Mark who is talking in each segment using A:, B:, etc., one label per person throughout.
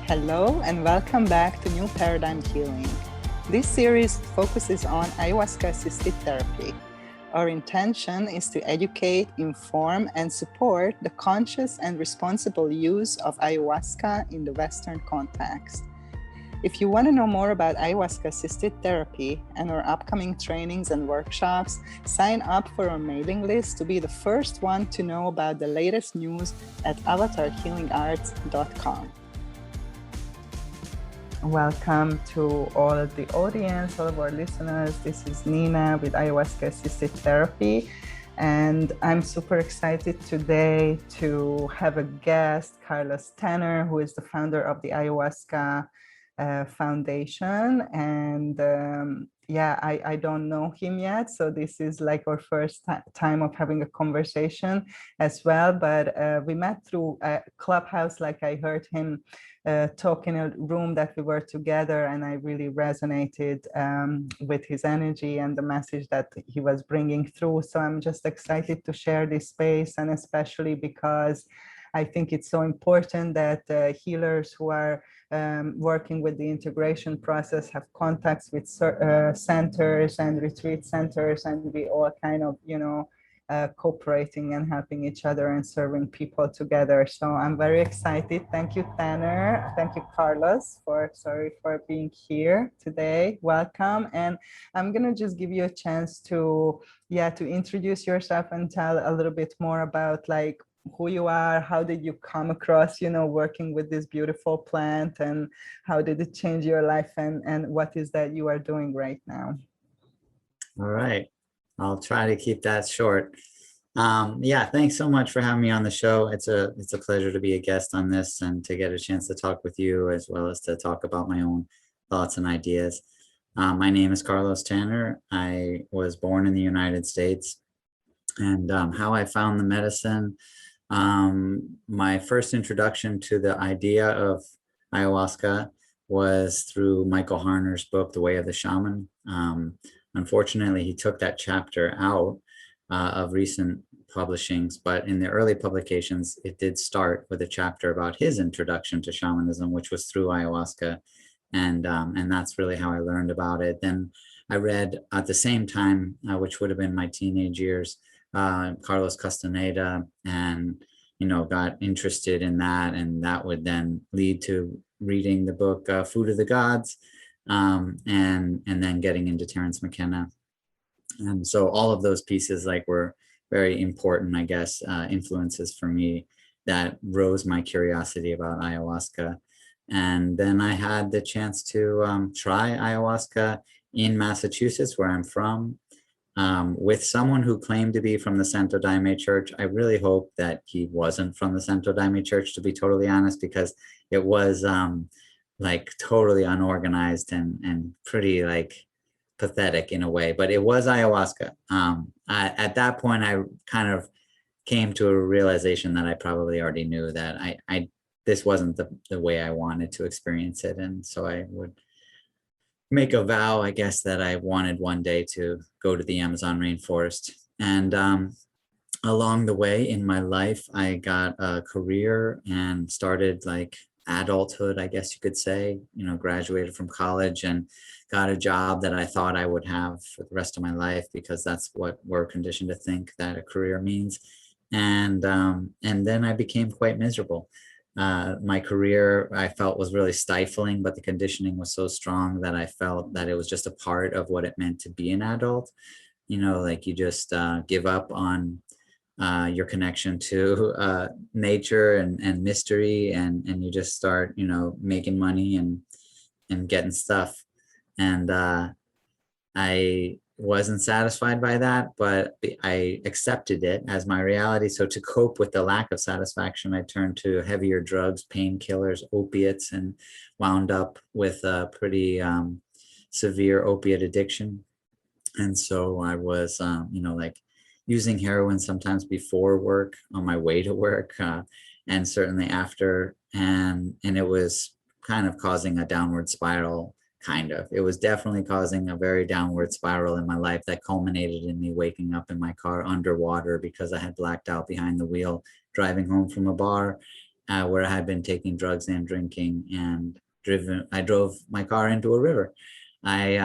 A: Hello and welcome back to New Paradigm Healing. This series focuses on ayahuasca-assisted therapy. Our intention is to educate, inform, and support the conscious and responsible use of ayahuasca in the Western context. If you want to know more about ayahuasca-assisted therapy and our upcoming trainings and workshops, sign up for our mailing list to be the first one to know about the latest news at avatarhealingarts.com. Welcome to all of the audience, all of our listeners. This is Nina with Ayahuasca Assisted Therapy, and I'm super excited today to have a guest, Carlos Tanner, who is the founder of the Ayahuasca Foundation. And I don't know him yet, so this is like our first time of having a conversation as well. But we met through a Clubhouse, like I heard him talk in a room that we were together, and I really resonated with his energy and the message that he was bringing through. So I'm just excited to share this space, and especially because I think it's so important that healers who are working with the integration process have contacts with centers and retreat centers, and we all kind of, cooperating and helping each other and serving people together. So I'm very excited. Thank you, Tanner. Thank you, Carlos, for being here today. Welcome. And I'm going to just give you a chance to introduce yourself and tell a little bit more about like who you are, how did you come across, working with this beautiful plant, and how did it change your life, and what is that you are doing right now?
B: All right. I'll try to keep that short. Thanks so much for having me on the show. It's a pleasure to be a guest on this and to get a chance to talk with you, as well as to talk about my own thoughts and ideas. My name is Carlos Tanner. I was born in the United States, and how I found the medicine. My first introduction to the idea of ayahuasca was through Michael Harner's book, The Way of the Shaman. Unfortunately, he took that chapter out of recent publishings, but in the early publications, it did start with a chapter about his introduction to shamanism, which was through ayahuasca. And that's really how I learned about it. Then I read at the same time, which would have been my teenage years, Carlos Castaneda, and got interested in that, and that would then lead to reading the book Food of the Gods, and then getting into Terence McKenna. And so all of those pieces were very important, I guess, influences for me that rose my curiosity about ayahuasca. And then I had the chance to try ayahuasca in Massachusetts, where I'm from, with someone who claimed to be from the Santo Daime Church. I really hope that he wasn't from the Santo Daime Church, to be totally honest, because it was totally unorganized and pretty pathetic in a way, but it was ayahuasca. At that point, I kind of came to a realization that I probably already knew that this wasn't the way I wanted to experience it. And so I would make a vow, I guess, that I wanted one day to go to the Amazon rainforest. And along the way in my life, I got a career and started adulthood, I guess you could say, graduated from college and got a job that I thought I would have for the rest of my life, because that's what we're conditioned to think that a career means. And then I became quite miserable. My career, I felt, was really stifling, but the conditioning was so strong that I felt that it was just a part of what it meant to be an adult. You just give up on your connection to nature and mystery, and you just start, making money and getting stuff. And I wasn't satisfied by that, but I accepted it as my reality. So to cope with the lack of satisfaction, I turned to heavier drugs, painkillers, opiates, and wound up with a pretty severe opiate addiction. And so I was, using heroin sometimes before work, on my way to work, and certainly after. And it was kind of causing a downward spiral. It was definitely causing a very downward spiral in my life that culminated in me waking up in my car underwater because I had blacked out behind the wheel driving home from a bar. where I had been taking drugs and drinking, and I drove my car into a river. I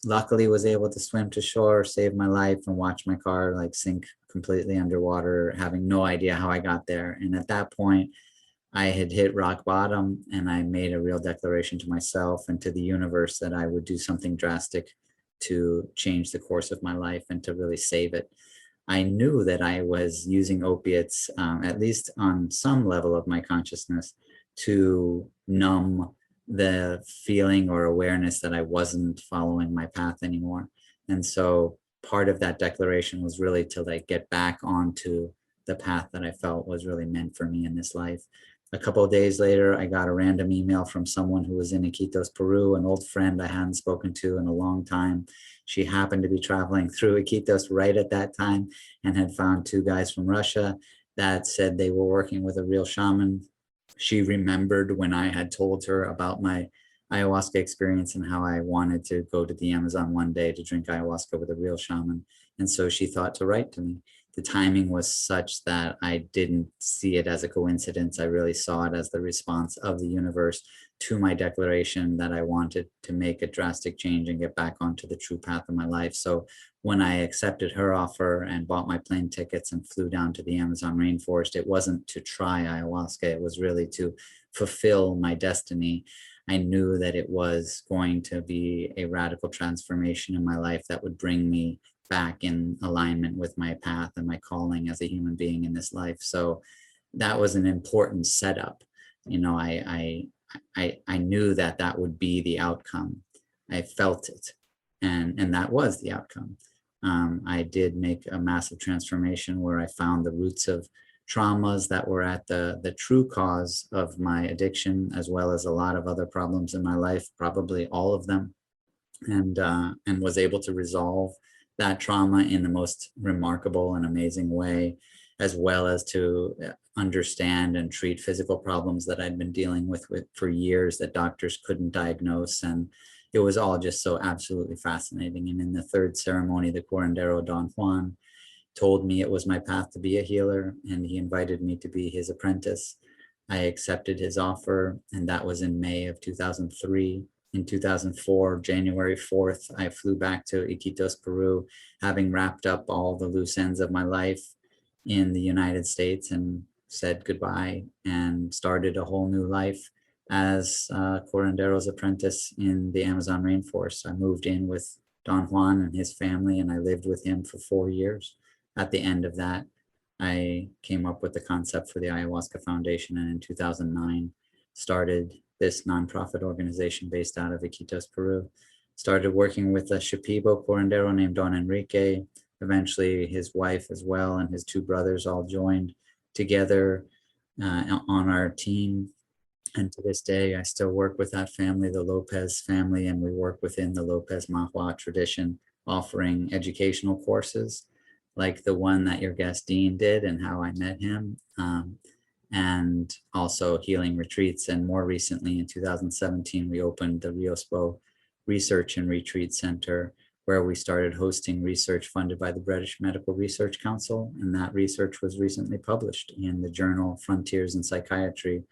B: luckily was able to swim to shore, save my life, and watch my car like sink completely underwater, having no idea how I got there. And at that point, I had hit rock bottom, and I made a real declaration to myself and to the universe that I would do something drastic to change the course of my life and to really save it. I knew that I was using opiates, at least on some level of my consciousness, to numb the feeling or awareness that I wasn't following my path anymore. And so part of that declaration was really to like get back onto the path that I felt was really meant for me in this life. A couple of days later, I got a random email from someone who was in Iquitos, Peru, an old friend I hadn't spoken to in a long time. She happened to be traveling through Iquitos right at that time and had found two guys from Russia that said they were working with a real shaman. She remembered when I had told her about my ayahuasca experience and how I wanted to go to the Amazon one day to drink ayahuasca with a real shaman. And so she thought to write to me. The timing was such that I didn't see it as a coincidence. I really saw it as the response of the universe to my declaration that I wanted to make a drastic change and get back onto the true path of my life. So when I accepted her offer and bought my plane tickets and flew down to the Amazon rainforest, it wasn't to try ayahuasca. It was really to fulfill my destiny. I knew that it was going to be a radical transformation in my life that would bring me back in alignment with my path and my calling as a human being in this life. So that was an important setup. You know, I knew that that would be the outcome. I felt it, and that was the outcome. I did make a massive transformation where I found the roots of traumas that were at the true cause of my addiction, as well as a lot of other problems in my life, probably all of them, and was able to resolve that trauma in the most remarkable and amazing way, as well as to understand and treat physical problems that I'd been dealing with for years that doctors couldn't diagnose. And it was all just so absolutely fascinating. And in the third ceremony, the curandero Don Juan told me it was my path to be a healer, and he invited me to be his apprentice. I accepted his offer, and that was in May of 2003. In 2004, January 4th, I flew back to Iquitos, Peru, having wrapped up all the loose ends of my life in the United States, and said goodbye and started a whole new life as a curandero's apprentice in the Amazon rainforest. I moved in with Don Juan and his family, and I lived with him for 4 years. At the end of that, I came up with the concept for the Ayahuasca Foundation, and in 2009 started this nonprofit organization based out of Iquitos, Peru. Started working with a Shipibo curandero named Don Enrique. Eventually his wife as well and his two brothers all joined together on our team. And to this day, I still work with that family, the Lopez family, and we work within the Lopez Mahua tradition, offering educational courses like the one that your guest Dean did and how I met him, and also healing retreats. And more recently, in 2017, we opened the Riospo Research and Retreat Center, where we started hosting research funded by the British Medical Research Council. And that research was recently published in the journal Frontiers in Psychiatry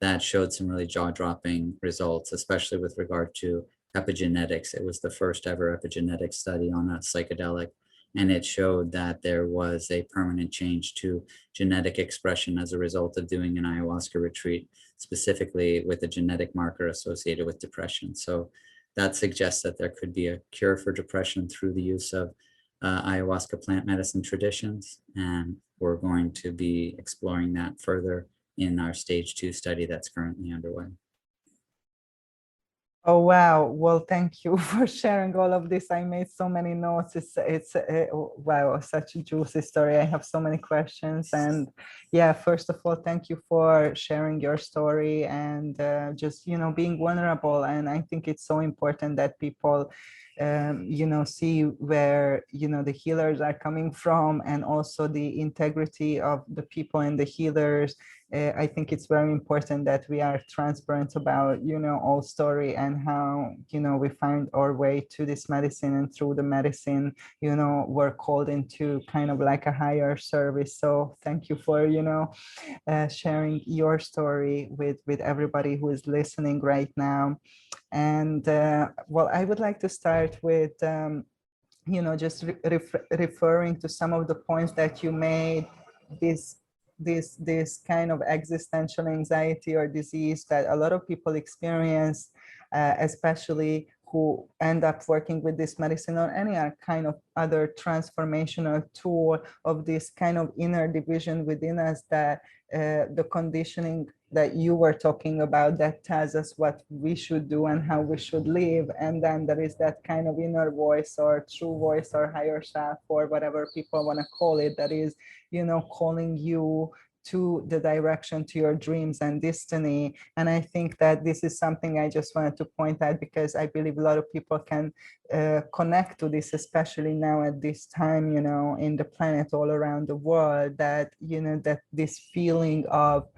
B: that showed some really jaw-dropping results, especially with regard to epigenetics. It was the first ever epigenetic study on a psychedelic, and it showed that there was a permanent change to genetic expression as a result of doing an ayahuasca retreat, specifically with a genetic marker associated with depression. So that suggests that there could be a cure for depression through the use of ayahuasca plant medicine traditions, and we're going to be exploring that further in our stage 2 study that's currently underway.
A: Oh, wow. Well, thank you for sharing all of this. I made so many notes. It's wow, such a juicy story. I have so many questions. And yeah, first of all, thank you for sharing your story and just, you know, being vulnerable. And I think it's so important that people, you know, see where, you know, the healers are coming from, and also the integrity of the people and the healers, I think it's very important that we are transparent about, our story and how, we find our way to this medicine, and through the medicine, we're called into kind of like a higher service. So thank you for, sharing your story with everybody who is listening right now. And well, I would like to start with, just referring to some of the points that you made, this this kind of existential anxiety or disease that a lot of people experience, especially who end up working with this medicine or any kind of other transformational tool, of this kind of inner division within us, that the conditioning that you were talking about, that tells us what we should do and how we should live. And then there is that kind of inner voice or true voice or higher self, or whatever people want to call it, that is, calling you to the direction, to your dreams and destiny. And I think that this is something I just wanted to point out, because I believe a lot of people can connect to this, especially now at this time, in the planet, all around the world, that, that this feeling of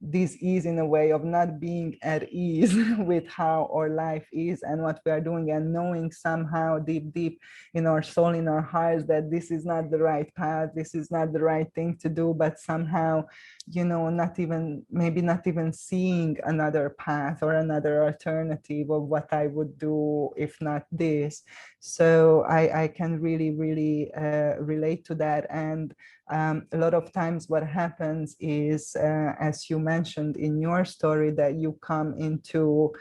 A: dis-ease, in a way of not being at ease with how our life is and what we are doing, and knowing somehow deep in our soul, in our hearts, that this is not the right path, this is not the right thing to do, but somehow, maybe not even seeing another path or another alternative of what I would do if not this. So I can really relate to that. And a lot of times what happens is, as you mentioned in your story, that you come into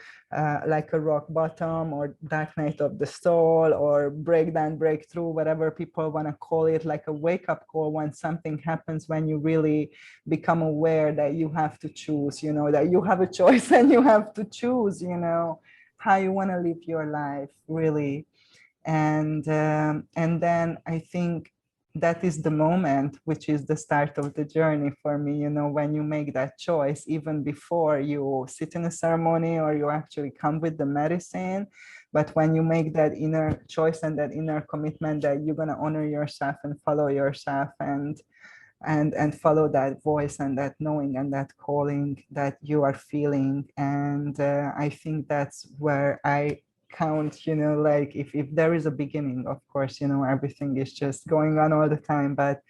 A: like a rock bottom or dark night of the soul, or breakdown, breakthrough, whatever people want to call it, like a wake-up call, when something happens, when you really become aware that you have to choose, that you have a choice and you have to choose, how you want to live your life, really. And then I think that is the moment which is the start of the journey for me, when you make that choice, even before you sit in a ceremony or you actually come with the medicine. But when you make that inner choice and that inner commitment that you're going to honor yourself and follow yourself, and follow that voice and that knowing and that calling that you are feeling. And I think that's where I count, like if there is a beginning, of course, everything is just going on all the time, but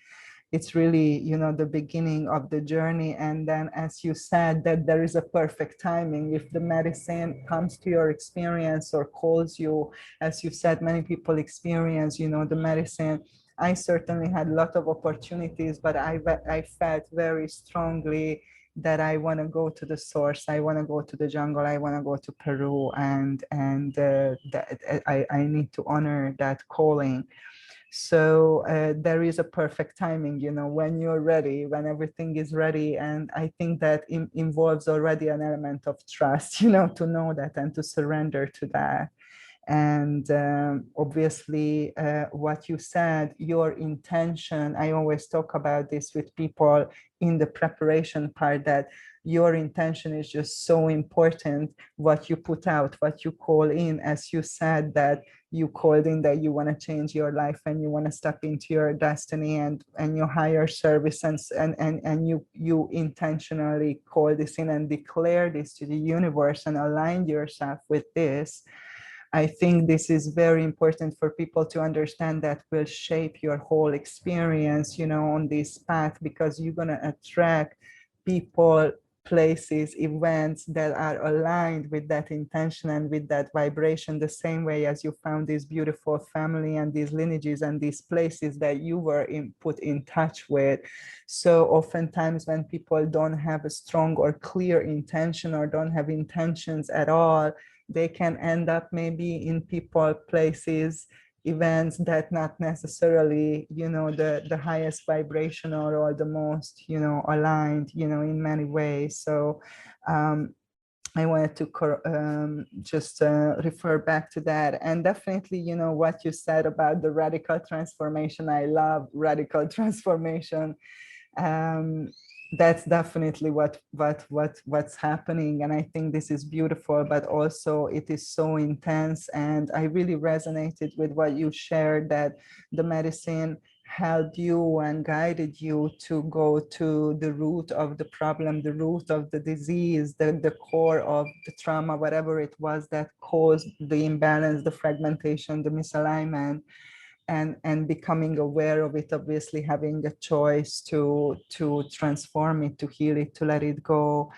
A: it's really, the beginning of the journey. And then, as you said, that there is a perfect timing. If the medicine comes to your experience or calls you, as you said, many people experience, the medicine. I certainly had a lot of opportunities, but I felt very strongly that I want to go to the source. I want to go to the jungle. I want to go to Peru, and that I need to honor that calling. So there is a perfect timing, when you're ready, when everything is ready. And I think that involves already an element of trust, to know that and to surrender to that. And obviously, what you said, your intention, I always talk about this with people in the preparation part, that your intention is just so important. What you put out, what you call in, as you said, that you called in that you want to change your life and you want to step into your destiny and your higher service, and you intentionally call this in and declare this to the universe and align yourself with this. I think this is very important for people to understand, that will shape your whole experience, on this path, because you're going to attract people, places, events that are aligned with that intention and with that vibration, the same way as you found this beautiful family and these lineages and these places that you were put in touch with. So oftentimes when people don't have a strong or clear intention, or don't have intentions at all, they can end up maybe in people, places, events that not necessarily, the highest vibrational or the most, aligned, in many ways. So I wanted to just refer back to that. And definitely, what you said about the radical transformation, I love radical transformation. um, that's definitely what's happening. And I think this is beautiful, but also it is so intense. And I really resonated with what you shared, that the medicine helped you and guided you to go to the root of the problem, the root of the disease, the core of the trauma, whatever it was that caused the imbalance, the fragmentation, the misalignment, and becoming aware of it, obviously having a choice to transform it, to heal it, to let it go.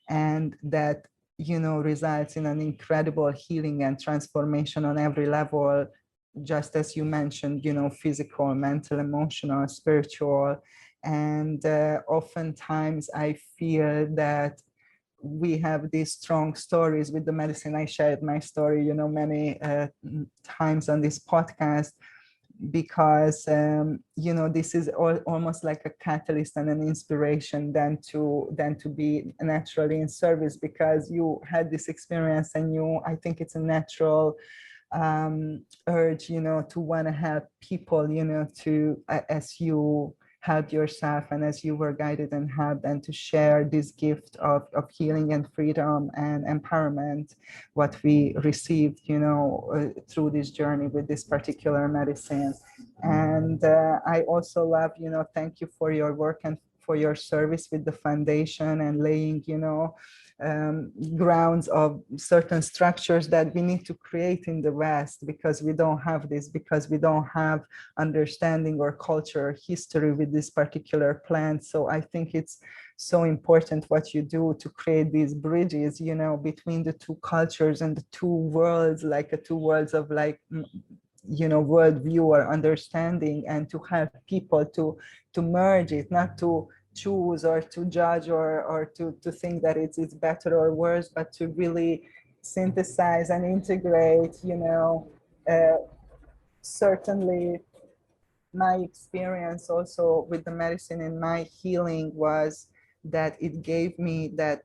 A: And that, you know, results in an incredible healing and transformation on every level, just as you mentioned, you know, physical, mental, emotional, spiritual. And oftentimes I feel that we have these strong stories with the medicine. I shared my story, you know, many times on this podcast, because you know, this is almost like a catalyst and an inspiration than to be naturally in service, because you had this experience and you, I think it's a natural urge, you know, to want to help people, you know, to as you help yourself and as you were guided and helped, and to share this gift of healing and freedom and empowerment, what we received, you know, through this journey with this particular medicine. And I also love, you know, thank you for your work and for your service with the foundation, and laying, you know, grounds of certain structures that we need to create in the West, because we don't have this, because we don't have understanding or culture or history with this particular plant. So I think it's so important what you do to create these bridges, you know, between the two cultures and the two worlds, like a two worlds of like, you know, worldview or understanding, and to help people to merge it, not to choose or to judge or to think that it's better or worse, but to really synthesize and integrate, you know. Certainly my experience also with the medicine and my healing was that it gave me that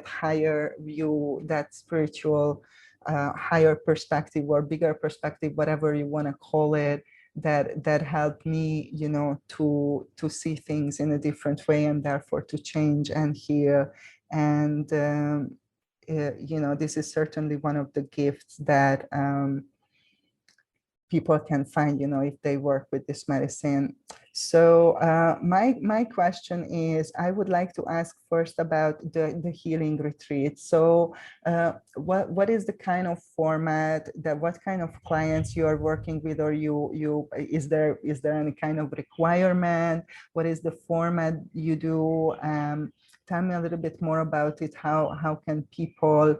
A: higher view, that spiritual higher perspective or bigger perspective, whatever you want to call it, that helped me, you know, to see things in a different way, and therefore to change and heal. And you know, this is certainly one of the gifts that people can find, you know, if they work with this medicine. So my question is, I would like to ask first about the healing retreat. So what is the kind of format, that what kind of clients you are working with, or you is there any kind of requirement? What is the format you do? Tell me a little bit more about it. How can people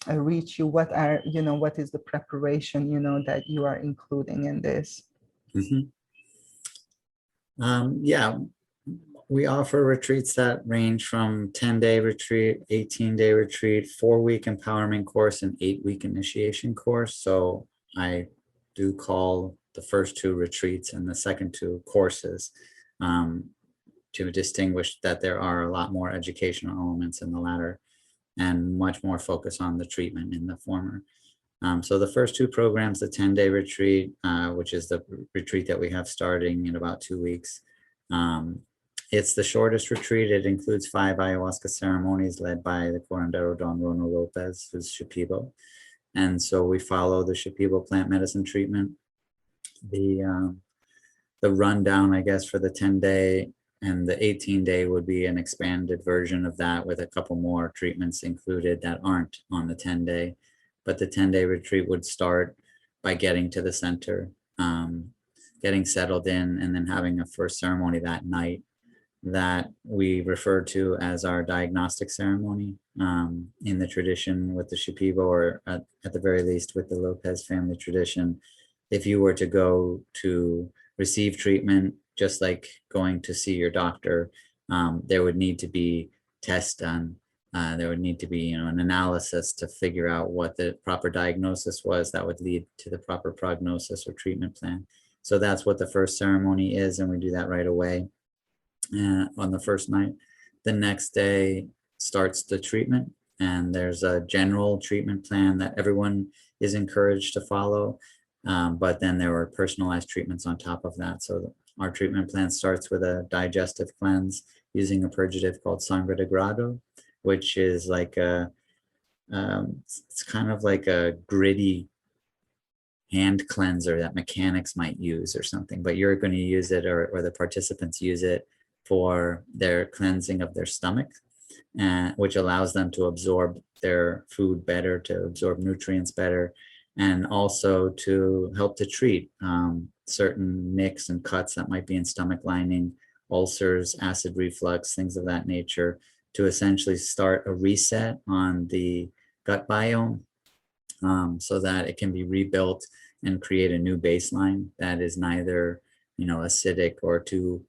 A: reach you? What are, you know, what is the preparation, you know, that you are including in this?
B: Mhm. Yeah, we offer retreats that range from 10-day retreat, 18-day retreat, 4-week empowerment course, and 8-week initiation course. So I do call the first 2 retreats and the second 2 courses, to distinguish that there are a lot more educational elements in the latter and much more focus on the treatment in the former. So the first 2 programs, the 10-day retreat, which is the retreat that we have starting in about 2 weeks. It's the shortest retreat. It includes 5 ayahuasca ceremonies led by the curandero Don Rono Lopez, who's Shipibo. And so we follow the Shipibo plant medicine treatment. The rundown, I guess, for the 10-day and the 18-day would be an expanded version of that with a couple more treatments included that aren't on the 10-day. But the 10-day retreat would start by getting to the center, getting settled in, and then having a first ceremony that night that we refer to as our diagnostic ceremony, in the tradition with the Shipibo, or at the very least with the Lopez family tradition. If you were to go to receive treatment, just like going to see your doctor, there would need to be tests done. There would need to be, you know, an analysis to figure out what the proper diagnosis was that would lead to the proper prognosis or treatment plan. So that's what the first ceremony is, and we do that right away on the first night. The next day starts the treatment, and there's a general treatment plan that everyone is encouraged to follow. But then there were personalized treatments on top of that. So our treatment plan starts with a digestive cleanse using a purgative called Sangre de Grado, which is like it's kind of like a gritty hand cleanser that mechanics might use or something, but you're going to use it, or the participants use it for their cleansing of their stomach, which allows them to absorb their food better, to absorb nutrients better, and also to help to treat certain nicks and cuts that might be in stomach lining, ulcers, acid reflux, things of that nature, to essentially start a reset on the gut biome, so that it can be rebuilt and create a new baseline that is neither, acidic or too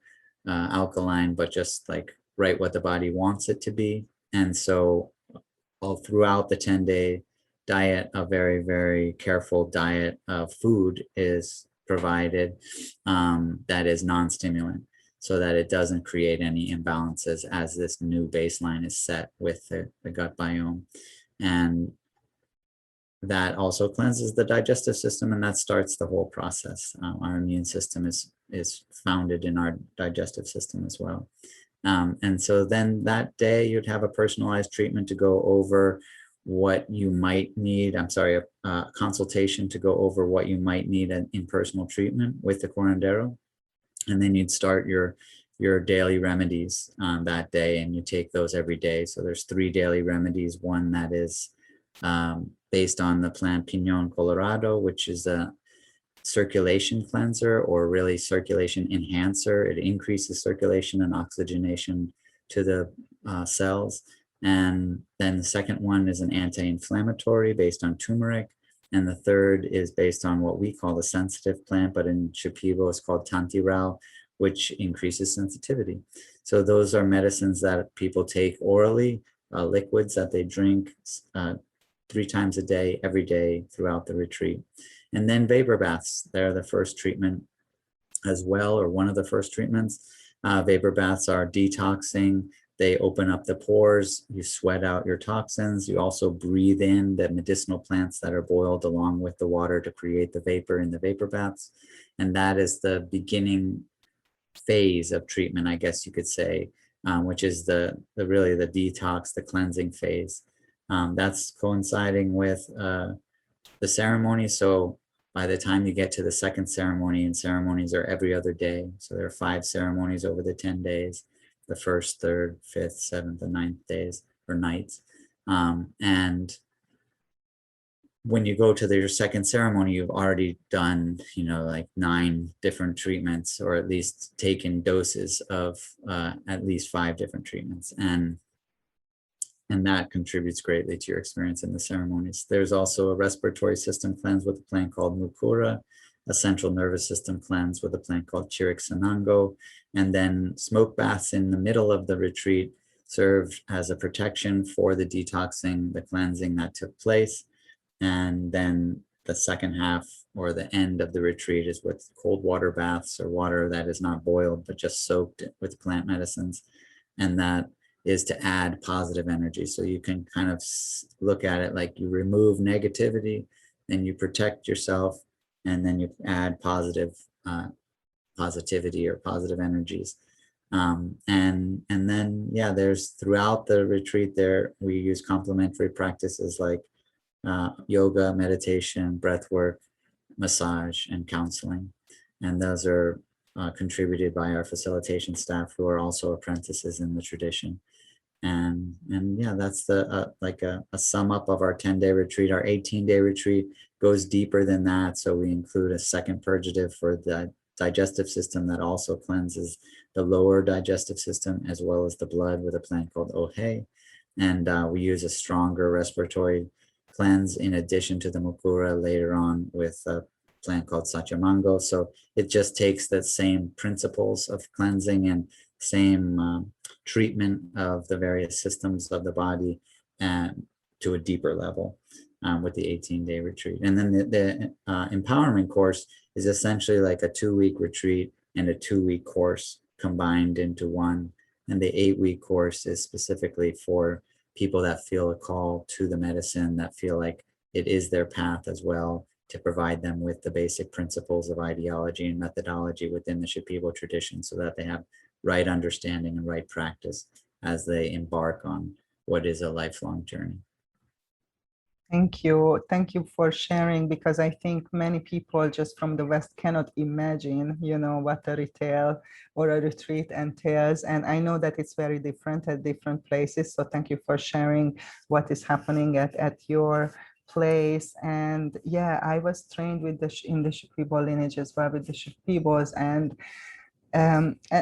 B: alkaline, but just like right what the body wants it to be. And so all throughout the 10-day diet, a very, very careful diet of food is provided that is non-stimulant, so that it doesn't create any imbalances as this new baseline is set with the gut biome. And that also cleanses the digestive system, and that starts the whole process. Our immune system is founded in our digestive system as well. And so then that day you'd have a personalized treatment to go over what you might need. A consultation to go over what you might need in personal treatment with the curandero. And then you'd start your daily remedies that day, and you take those every day. So there's 3 daily remedies. One that is based on the plant Pinon Colorado, which is a circulation cleanser, or really circulation enhancer. It increases circulation and oxygenation to the cells. And then the second one is an anti-inflammatory based on turmeric. And the third is based on what we call the sensitive plant, but in Shipibo it's called Tantirao, which increases sensitivity. So those are medicines that people take orally, liquids that they drink 3 times a day, every day throughout the retreat. And then vapor baths, they're the first treatment as well, or one of the first treatments. Vapor baths are detoxing. They open up the pores, you sweat out your toxins. You also breathe in the medicinal plants that are boiled along with the water to create the vapor in the vapor baths. And that is the beginning phase of treatment, I guess you could say, which is really the detox, the cleansing phase. That's coinciding with the ceremony. So by the time you get to the second ceremony, and ceremonies are every other day, so there are 5 ceremonies over the 10 days, the 1st, 3rd, 5th, 7th, and 9th days or nights. And when you go to your second ceremony, you've already done, like 9 different treatments, or at least taken doses of at least 5 different treatments. And that contributes greatly to your experience in the ceremonies. There's also a respiratory system cleanse with a plant called Mukura, a central nervous system cleanse with a plant called Chiricsanango, and then smoke baths in the middle of the retreat served as a protection for the detoxing, the cleansing that took place. And then the second half, or the end of the retreat, is with cold water baths, or water that is not boiled, but just soaked with plant medicines. And that is to add positive energy. So you can kind of look at it like you remove negativity, then you protect yourself, and then you add positivity or positive energies. And then, there's throughout the retreat there, we use complementary practices like yoga, meditation, breath work, massage, and counseling. And those are contributed by our facilitation staff, who are also apprentices in the tradition. And that's the like a sum up of our 10-day retreat. Our 18-day retreat goes deeper than that. So we include a second purgative for the digestive system that also cleanses the lower digestive system as well as the blood with a plant called Ohe. And we use a stronger respiratory cleanse in addition to the Mukura later on with a plant called Sachamango. So it just takes the same principles of cleansing and same treatment of the various systems of the body to a deeper level with the 18-day retreat. And then the empowerment course is essentially like a 2-week retreat and a 2-week course combined into one. And the 8-week course is specifically for people that feel a call to the medicine, that feel like it is their path as well, to provide them with the basic principles of ideology and methodology within the Shipibo tradition, so that they have right understanding and right practice as they embark on what is a lifelong journey.
A: Thank you. Thank you for sharing, because I think many people just from the West cannot imagine, what a retail or a retreat entails. And I know that it's very different at different places. So thank you for sharing what is happening at your place. And yeah, I was trained with in the Shipibo lineage as well, with the Shipibos. And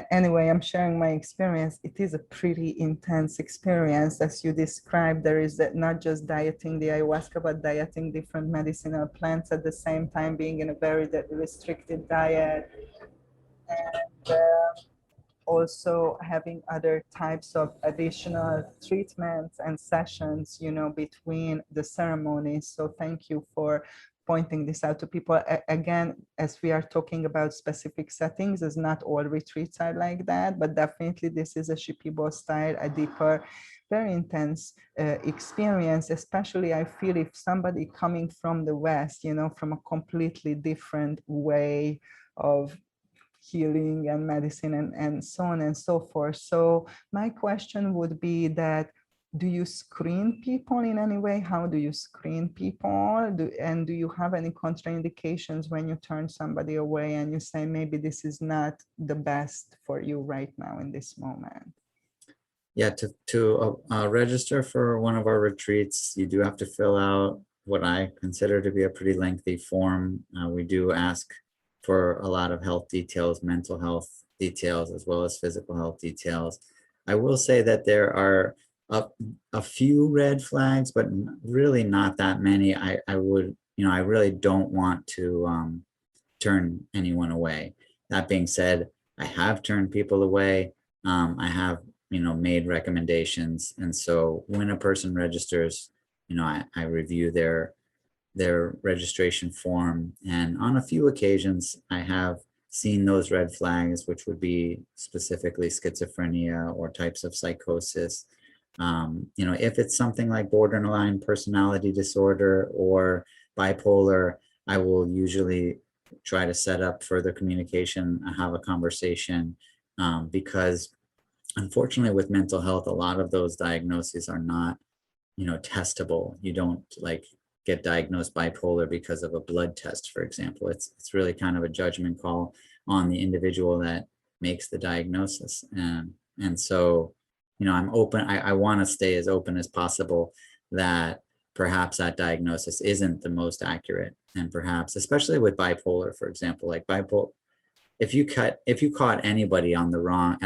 A: anyway, I'm sharing my experience. It is a pretty intense experience. As you described, there is that not just dieting the ayahuasca, but dieting different medicinal plants at the same time, being in a very restricted diet. And also having other types of additional treatments and sessions, between the ceremonies. So thank you for pointing this out to people. Again, as we are talking about specific settings, as not all retreats are like that, but definitely this is a Shipibo style, a deeper, very intense experience. Especially I feel if somebody coming from the West, from a completely different way of healing and medicine, and so on and so forth. So my question would be that, do you screen people in any way? How do you screen people? And do you have any contraindications when you turn somebody away and you say, maybe this is not the best for you right now in this moment?
B: Yeah, to register for one of our retreats, you do have to fill out what I consider to be a pretty lengthy form. We do ask for a lot of health details, mental health details, as well as physical health details. I will say that there are a few red flags, but really not that many. I really don't want to turn anyone away. That being said, I have turned people away. I have, made recommendations. And so when a person registers, I review their registration form. And on a few occasions, I have seen those red flags, which would be specifically schizophrenia or types of psychosis. If it's something like borderline personality disorder or bipolar, I will usually try to set up further communication, have a conversation, because unfortunately with mental health, a lot of those diagnoses are not, testable. You don't get diagnosed bipolar because of a blood test, for example. It's really kind of a judgment call on the individual that makes the diagnosis. And so, I'm open. I want to stay as open as possible that perhaps that diagnosis isn't the most accurate. And perhaps, especially with bipolar, for example, like bipolar, if you caught anybody at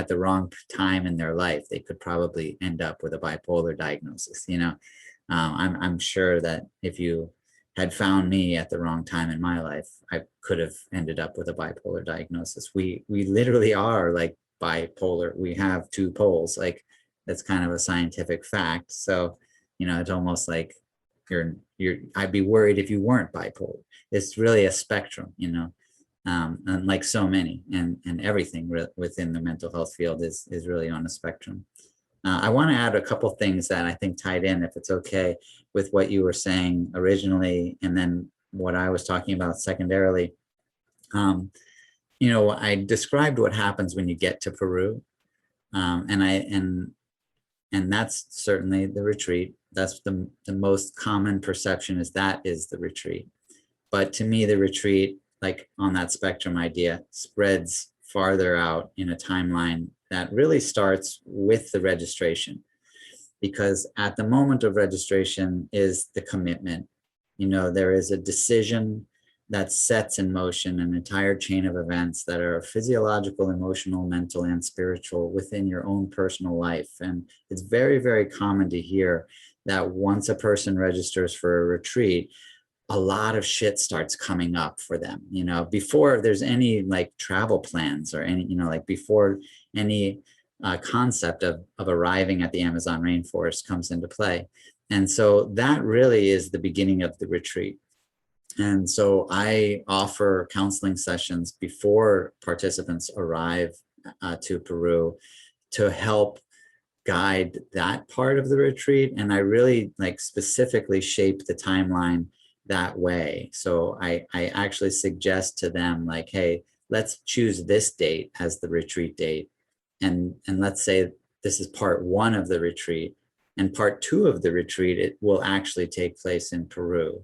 B: the wrong time in their life, they could probably end up with a bipolar diagnosis. I'm sure that if you had found me at the wrong time in my life, I could have ended up with a bipolar diagnosis. We literally are like bipolar. We have two poles. Like that's kind of a scientific fact. So, it's almost like I'd be worried if you weren't bipolar. It's really a spectrum, and like so many, and everything within the mental health field is really on a spectrum. I want to add a couple things that I think tied in, if it's okay, with what you were saying originally, and then what I was talking about secondarily. I described what happens when you get to Peru, and that's certainly the retreat. That's the most common perception, is that is the retreat. But to me, the retreat, like on that spectrum idea, spreads farther out in a timeline that really starts with the registration. Because at the moment of registration is the commitment. There is a decision that sets in motion an entire chain of events that are physiological, emotional, mental, and spiritual within your own personal life. And it's very, very common to hear that once a person registers for a retreat, a lot of shit starts coming up for them, before there's any travel plans or any, before any concept of arriving at the Amazon rainforest comes into play. And so that really is the beginning of the retreat. And so I offer counseling sessions before participants arrive to Peru to help guide that part of the retreat. And I really specifically shape the timeline that way. So I actually suggest to them hey, let's choose this date as the retreat date. And let's say this is part one of the retreat. And part 2 of the retreat, it will actually take place in Peru.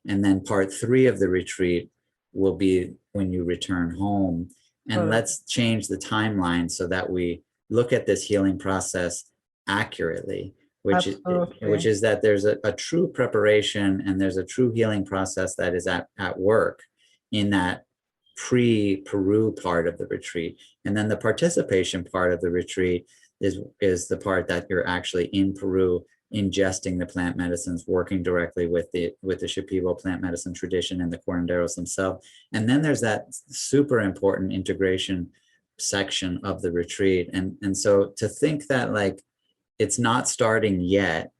B: And then part 3 of the retreat will be when you return home. And let's change the timeline so that we look at this healing process accurately, which is that there's a true preparation and there's a true healing process that is at work in that pre-Peru part of the retreat. And then the participation part of the retreat is the part that you're actually in Peru, ingesting the plant medicines, working directly with the Shipibo plant medicine tradition and the curanderos themselves. And then there's that super important integration section of the retreat. And so to think that like it's not starting yet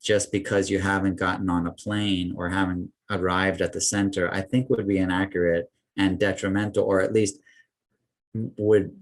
B: just because you haven't gotten on a plane or haven't arrived at the center, I think would be inaccurate and detrimental, or at least would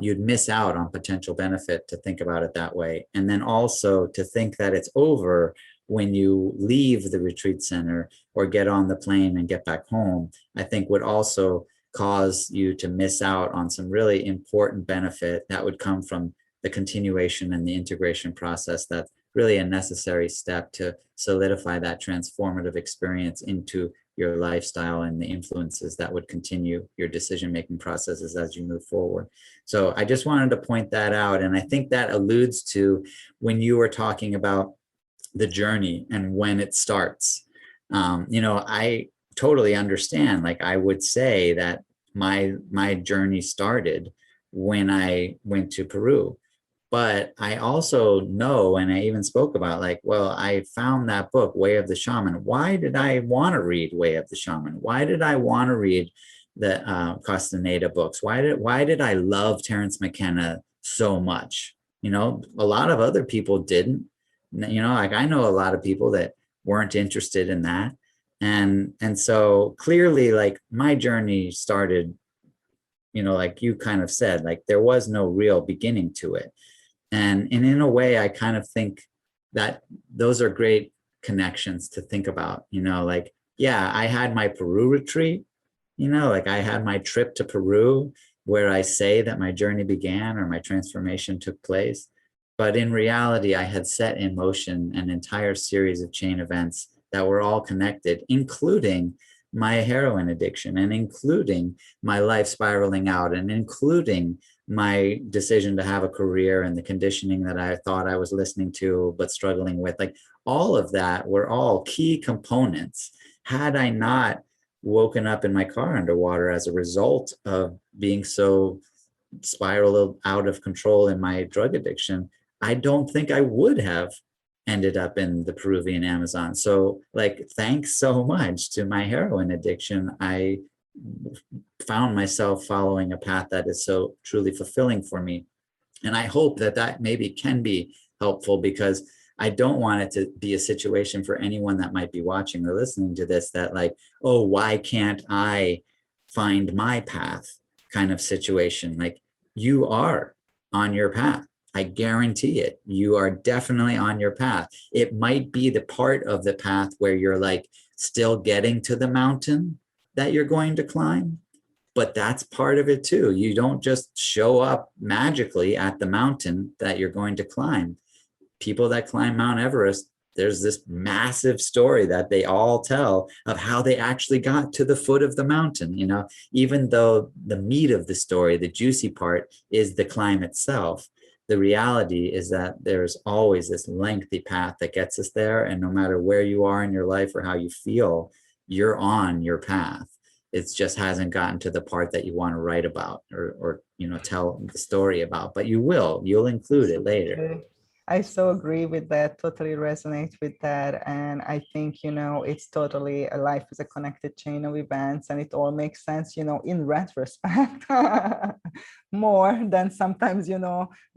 B: you'd miss out on potential benefit to think about it that way. And then also to think that it's over when you leave the retreat center or get on the plane and get back home, I think would also cause you to miss out on some really important benefit that would come from the continuation and the integration process. That's really a necessary step to solidify that transformative experience into your lifestyle and the influences that would continue your decision-making processes as you move forward. So I just wanted to point that out. And I think that alludes to when you were talking about the journey and when it starts. I totally understand. Like I would say that my journey started when I went to Peru. But I also know, and I even spoke about like, well, I found that book, Way of the Shaman. Why did I want to read Way of the Shaman? Why did I want to read the Castaneda books? Why did I love Terence McKenna so much? A lot of other people didn't. Like I know a lot of people that weren't interested in that. And so clearly, like my journey started, like you kind of said, like there was no real beginning to it. And in a way, I kind of think that those are great connections to think about, like, yeah, I had my Peru retreat, like I had my trip to Peru where I say that my journey began or my transformation took place. But in reality, I had set in motion an entire series of chain events that were all connected, including my heroin addiction and including my life spiraling out and including my decision to have a career and the conditioning that I thought I was listening to but struggling with. Like all of that were all key components. Had I not woken up in my car underwater as a result of being so spiraled out of control in my drug addiction, I don't think I would have ended up in the Peruvian Amazon. So like, thanks so much to my heroin addiction, I found myself following a path that is so truly fulfilling for me. And I hope that maybe can be helpful, because I don't want it to be a situation for anyone that might be watching or listening to this that like, oh, why can't I find my path kind of situation. Like you are on your path. I guarantee it. You are definitely on your path. It might be the part of the path where you're like still getting to the mountain that you're going to climb, but that's part of it too. You don't just show up magically at the mountain that you're going to climb. People that climb Mount Everest, there's this massive story that they all tell of how they actually got to the foot of the mountain, even though the meat of the story, the juicy part, is the climb itself. The reality is that there's always this lengthy path that gets us there. And no matter where you are in your life or how you feel, you're on your path. It just hasn't gotten to the part that you want to write about or tell the story about, but you'll include it later.
A: I so agree with that, totally resonate with that. And I think, it's totally a life is a connected chain of events, and it all makes sense, in retrospect, more than sometimes,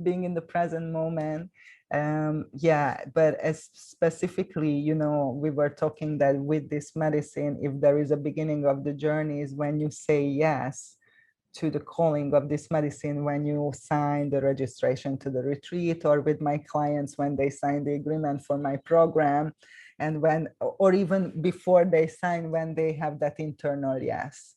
A: being in the present moment. But as specifically, we were talking that with this medicine, if there is a beginning of the journey is when you say yes to the calling of this medicine, when you sign the registration to the retreat, or with my clients when they sign the agreement for my program, and when, or even before they sign, when they have that internal yes,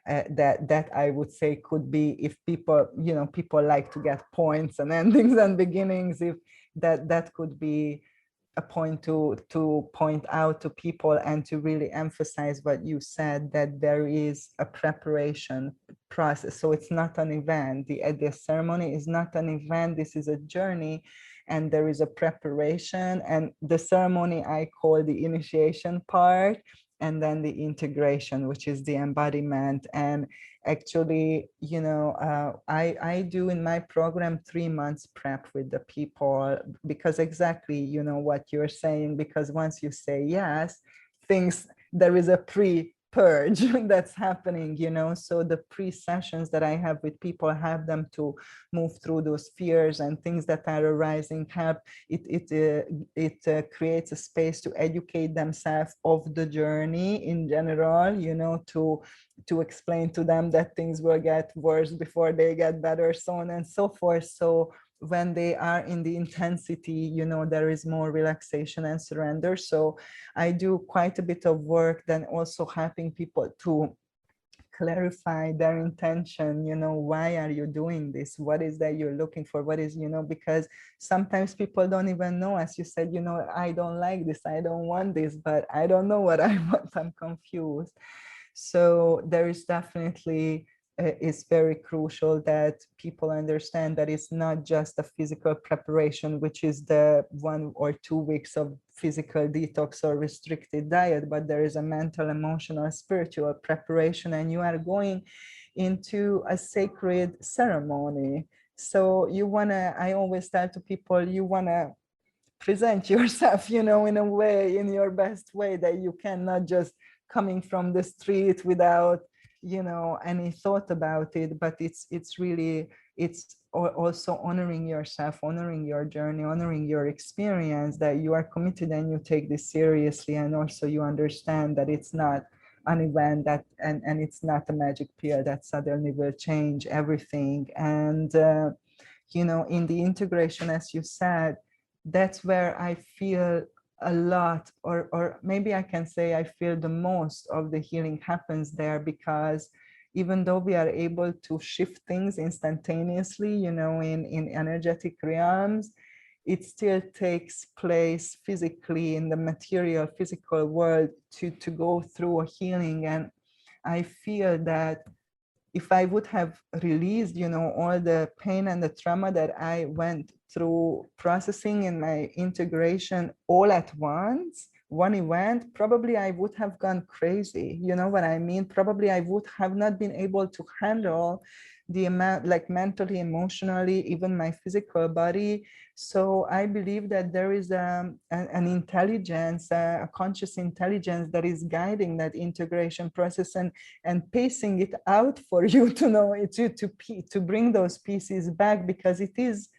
A: that I would say could be, if people, people like to get points and endings and beginnings, if that could be a point to point out to people, and to really emphasize what you said, that there is a preparation process. So it's not an event. The ceremony is not an event. This is a journey, and there is a preparation. And the ceremony I call the initiation part, and then the integration, which is the embodiment. And actually, I do in my program 3 months prep with the people, because exactly, what you're saying, because once you say yes, there is a pre-purge that's happening, so the pre-sessions that I have with people have them to move through those fears and things that are arising, help it creates a space to educate themselves of the journey in general, to explain to them that things will get worse before they get better, so on and so forth. So when they are in the intensity, there is more relaxation and surrender. So I do quite a bit of work, then also helping people to clarify their intention. Why are you doing this? What is that you're looking for? What is, because sometimes people don't even know, as you said, I don't like this, I don't want this, but I don't know what I want, I'm confused. So there is definitely, it's very crucial that people understand that it's not just a physical preparation, which is the 1 or 2 weeks of physical detox or restricted diet, but there is a mental, emotional, spiritual preparation, and you are going into a sacred ceremony. So I always tell to people, you wanna present yourself, in a way, in your best way, that you cannot just coming from the street without, any thought about it. But it's really, it's also honoring yourself, honoring your journey, honoring your experience, that you are committed and you take this seriously. And also you understand that it's not an event that, and it's not a magic pill that suddenly will change everything. And in the integration, as you said, that's where I feel a lot, or maybe I can say I feel the most of the healing happens there, because even though we are able to shift things instantaneously, in energetic realms, it still takes place physically in the material, physical world to go through a healing. And I feel that if I would have released, all the pain and the trauma that I went through processing in my integration all at once, one event, probably I would have gone crazy. You know what I mean? Probably I would have not been able to handle the amount, like mentally, emotionally, even my physical body. So I believe that there is an intelligence, a conscious intelligence that is guiding that integration process, and pacing it out for you to know it, to bring those pieces back, because it is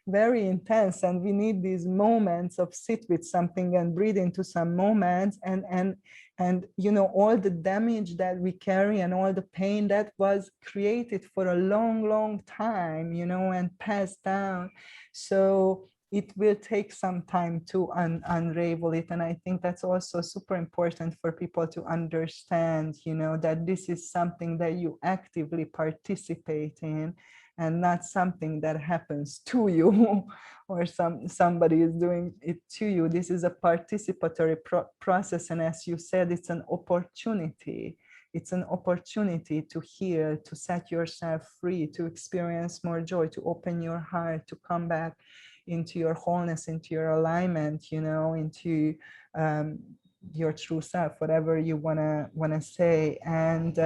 A: very intense, and we need these moments of sit with something and breathe into some moments, and all the damage that we carry and all the pain that was created for a long time, and passed down. So it will take some time to unravel it. And I think that's also super important for people to understand, that this is something that you actively participate in, and not something that happens to you or somebody is doing it to you. This is a participatory process. And as you said, it's an opportunity. It's an opportunity to heal, to set yourself free, to experience more joy, to open your heart, to come back into your wholeness, into your alignment, into your true self, whatever you wanna say. And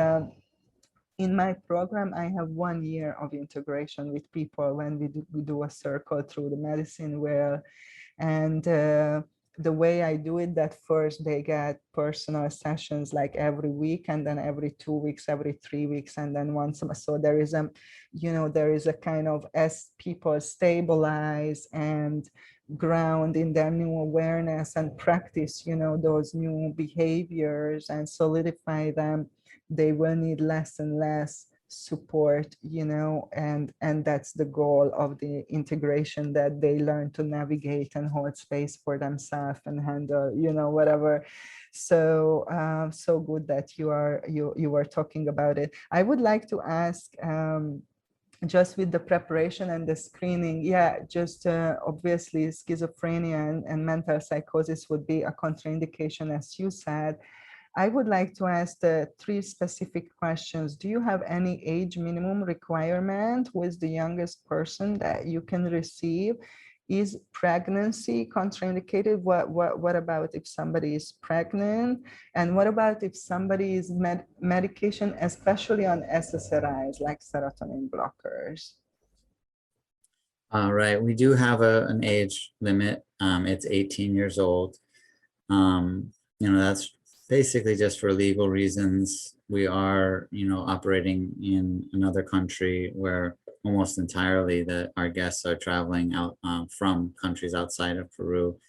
A: in my program, I have 1 year of integration with people when we do a circle through the medicine wheel. And the way I do it, that first they get personal sessions like every week, and then every 2 weeks, every 3 weeks, and then once. So there is a kind of, as people stabilize and ground in their new awareness and practice, those new behaviors and solidify them, they will need less and less support, and that's the goal of the integration, that they learn to navigate and hold space for themselves and handle, whatever. So so good that you are talking about it. I would like to ask, just with the preparation and the screening, just obviously schizophrenia and mental psychosis would be a contraindication, as you said. I would like to ask the three specific questions. Do you have any age minimum requirement? Who is the youngest person that you can receive? Is pregnancy contraindicated? What about if somebody is pregnant? And what about if somebody is medication, especially on SSRIs like serotonin blockers?
B: Right. We do have an age limit. It's 18 years old. That's basically just for legal reasons. We are, operating in another country where almost entirely our guests are traveling out from countries outside of Peru.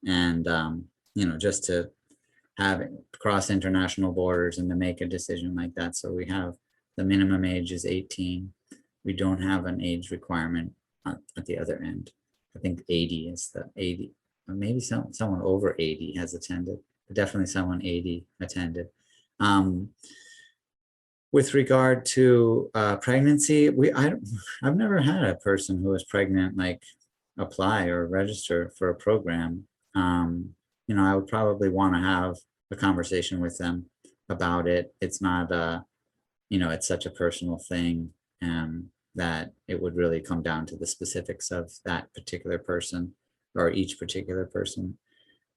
B: And, just to have cross international borders and to make a decision like that. So we have the minimum age is 18. We don't have an age requirement at the other end. I think 80 is the 80, or maybe someone over 80 has attended, but definitely someone 80 attended. With regard to pregnancy, I've never had a person who was pregnant like apply or register for a program. I would probably want to have a conversation with them about it. It's not it's such a personal thing that it would really come down to the specifics of that particular person or each particular person.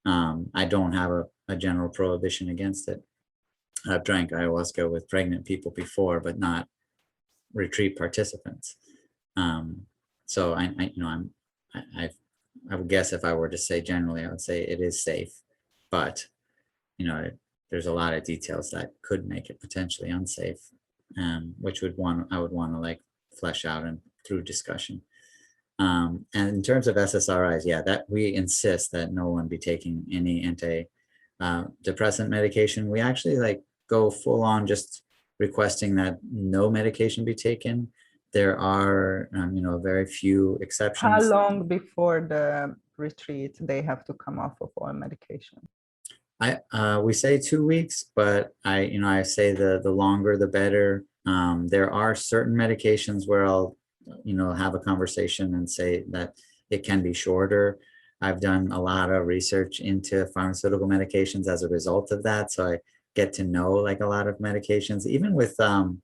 B: I don't have a general prohibition against it. I've drank ayahuasca with pregnant people before, but not retreat participants. So I would guess if I were to say generally, I would say it is safe, but there's a lot of details that could make it potentially unsafe, which I would want to like flesh out and through discussion. And in terms of SSRIs, that we insist that no one be taking any antidepressant medication. We actually like go full on just requesting that no medication be taken. There are, very few exceptions.
A: How long before the retreat they have to come off of all medication?
B: We say 2 weeks, but I say the longer the better. There are certain medications where I'll, have a conversation and say that it can be shorter. I've done a lot of research into pharmaceutical medications as a result of that. So I get to know like a lot of medications, even with the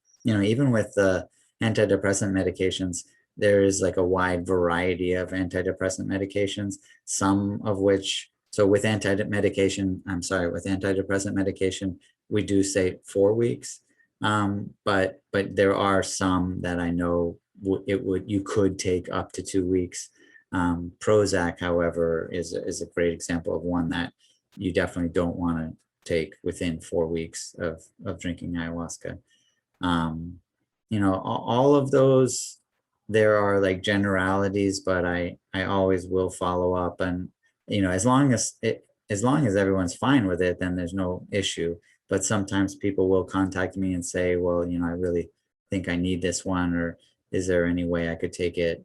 B: antidepressant medications, there is like a wide variety of antidepressant medications, some of which, so with antidepressant medication, we do say 4 weeks. But there are some that I know you could take up to 2 weeks. Prozac, however, is a great example of one that you definitely don't want to take within 4 weeks of drinking ayahuasca. All of those, there are like generalities, but I always will follow up, and as long as everyone's fine with it, then there's no issue. But sometimes people will contact me and say, well, I really think I need this one, or is there any way I could take it,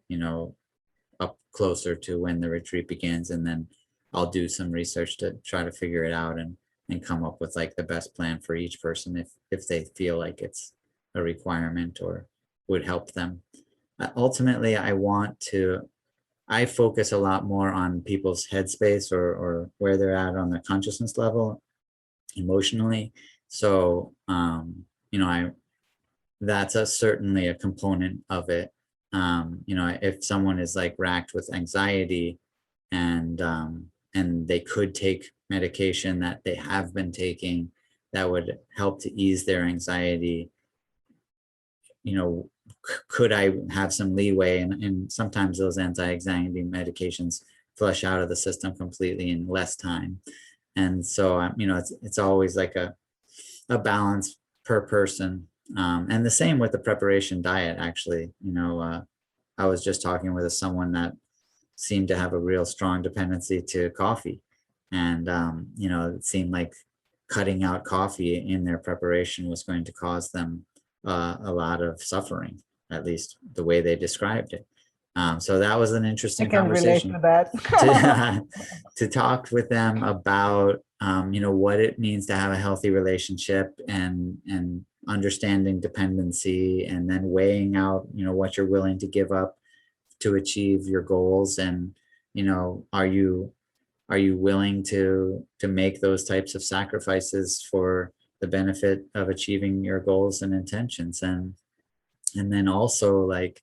B: up closer to when the retreat begins? And then I'll do some research to try to figure it out and come up with like the best plan for each person if they feel like it's a requirement or would help them. Ultimately, I focus a lot more on people's headspace or where they're at on the consciousness level emotionally. So, that's certainly a component of it. If someone is like racked with anxiety and they could take medication that they have been taking that would help to ease their anxiety, could I have some leeway? And sometimes those anti-anxiety medications flush out of the system completely in less time. And so, it's always like a balance per person. And the same with the preparation diet, actually. I was just talking with someone that seemed to have a real strong dependency to coffee. And, it seemed like cutting out coffee in their preparation was going to cause them a lot of suffering, at least the way they described it. So that was an interesting conversation.
A: I can relate to that.
B: to talk with them about, what it means to have a healthy relationship and understanding dependency, and then weighing out, what you're willing to give up to achieve your goals. And, are you willing to make those types of sacrifices for the benefit of achieving your goals and intentions? And then also, like,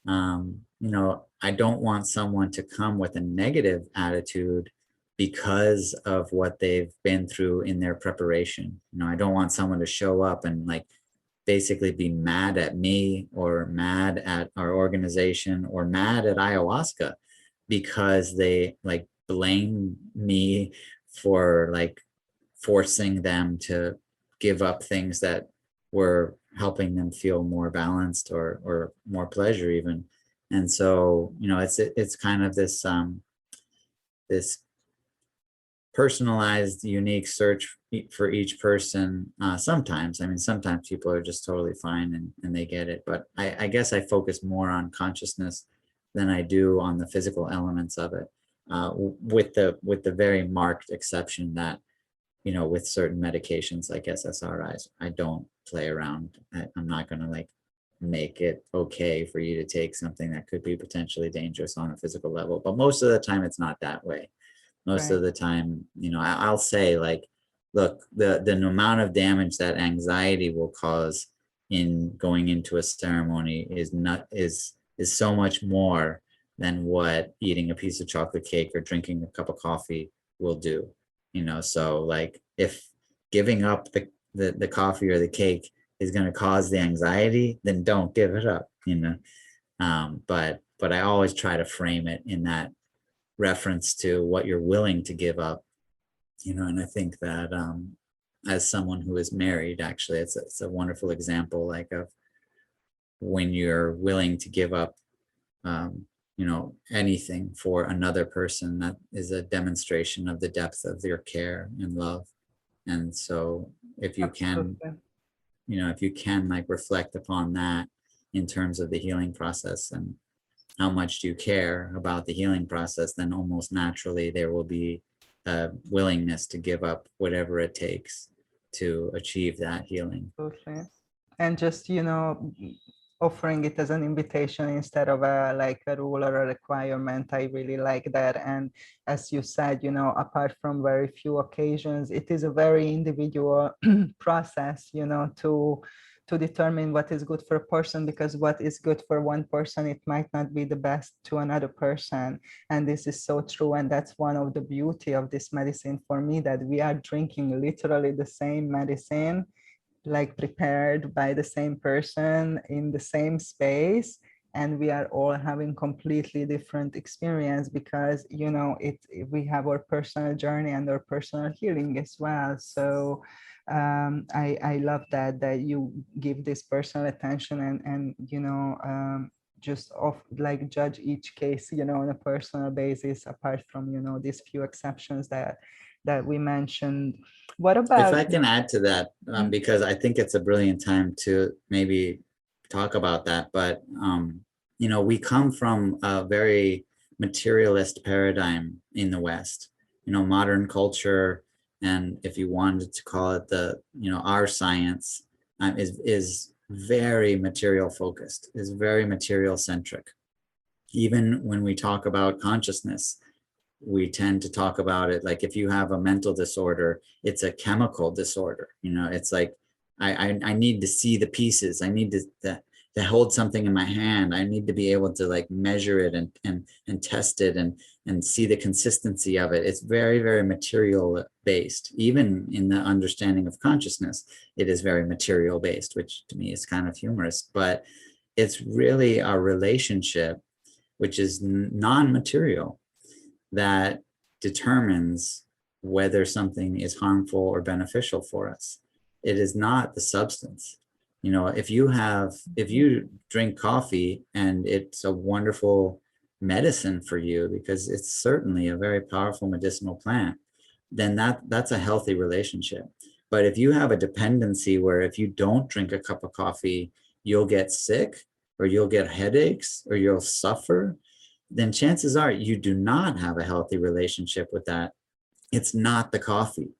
B: I don't want someone to come with a negative attitude because of what they've been through in their preparation. I don't want someone to show up and like basically be mad at me or mad at our organization or mad at ayahuasca because they like blame me for like forcing them to give up things that were helping them feel more balanced or more pleasure even. And so, it's kind of this personalized, unique search for each person. Sometimes people are just totally fine and they get it. But I guess I focus more on consciousness than I do on the physical elements of it, with the very marked exception that, with certain medications like SSRIs, I don't play around. I'm not going to like make it okay for you to take something that could be potentially dangerous on a physical level. But most of the time, it's not that way. Most of the time, I'll say like, look, the amount of damage that anxiety will cause in going into a ceremony is so much more than what eating a piece of chocolate cake or drinking a cup of coffee will do. So like if giving up the coffee or the cake is going to cause the anxiety, then don't give it up. But I always try to frame it in that reference to what you're willing to give up. And I think that as someone who is married, actually, it's a wonderful example, like of when you're willing to give up anything for another person, that is a demonstration of the depth of your care and love. And so if you can, like reflect upon that in terms of the healing process and how much do you care about the healing process, then almost naturally there will be a willingness to give up whatever it takes to achieve that healing.
A: Absolutely. And just, offering it as an invitation instead of like a rule or a requirement. I really like that. And as you said, apart from very few occasions, it is a very individual process, to determine what is good for a person, because what is good for one person, it might not be the best to another person. And this is so true. And that's one of the beauty of this medicine for me, that we are drinking literally the same medicine, like prepared by the same person in the same space, and we are all having completely different experience because we have our personal journey and our personal healing as well. So I love that you give this personal attention and just like judge each case on a personal basis, apart from these few exceptions that we mentioned. What about,
B: if I can add to that, because I think it's a brilliant time to maybe talk about that, but we come from a very materialist paradigm in the West, modern culture, and if you wanted to call it our science, is very material focused, is very material centric. Even when we talk about consciousness, we tend to talk about it like if you have a mental disorder, it's a chemical disorder. It's like I need to see the pieces. I need to hold something in my hand. I need to be able to like measure it and test it and see the consistency of it. It's very, very material based. Even in the understanding of consciousness, it is very material based, which to me is kind of humorous, but it's really our relationship, which is non-material, that determines whether something is harmful or beneficial for us. It is not the substance. If you drink coffee and it's a wonderful medicine for you because it's certainly a very powerful medicinal plant, then that's a healthy relationship. But if you have a dependency where if you don't drink a cup of coffee, you'll get sick or you'll get headaches or you'll suffer, then chances are you do not have a healthy relationship with that. It's not the coffee.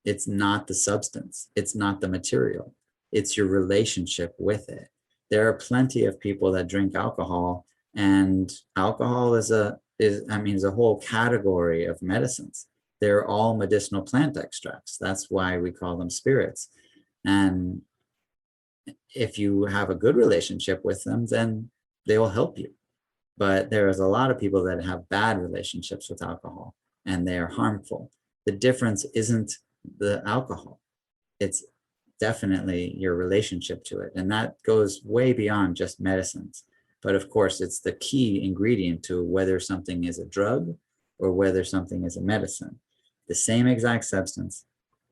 B: It's not the substance. It's not the material. It's your relationship with it. There are plenty of people that drink alcohol, and alcohol is a whole category of medicines. They're all medicinal plant extracts. That's why we call them spirits. And if you have a good relationship with them, then they will help you. But there is a lot of people that have bad relationships with alcohol, and they are harmful. The difference isn't the alcohol. It's definitely your relationship to it. And that goes way beyond just medicines. But of course, it's the key ingredient to whether something is a drug or whether something is a medicine. The same exact substance,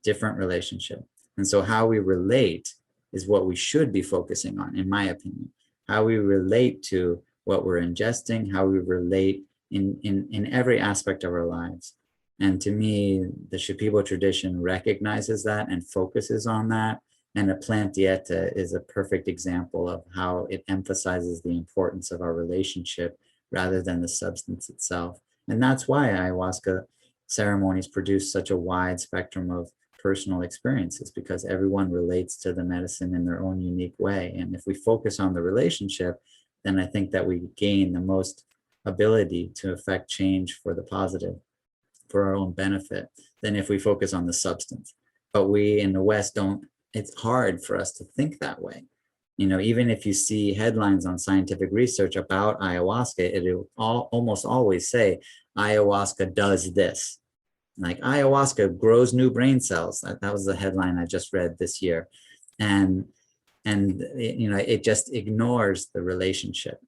B: different relationship. And so how we relate is what we should be focusing on, in my opinion. How we relate to what we're ingesting, how we relate in every aspect of our lives. And to me, the Shipibo tradition recognizes that and focuses on that. And a plant dieta is a perfect example of how it emphasizes the importance of our relationship rather than the substance itself. And that's why ayahuasca ceremonies produce such a wide spectrum of personal experiences, because everyone relates to the medicine in their own unique way. And if we focus on the relationship, then I think that we gain the most ability to affect change for the positive, for our own benefit, than if we focus on the substance. But we in the West don't, it's hard for us to think that way. You know, even if you see headlines on scientific research about ayahuasca, it'll almost always say ayahuasca does this. Like ayahuasca grows new brain cells. That was the headline I just read this year. And it just ignores the relationship.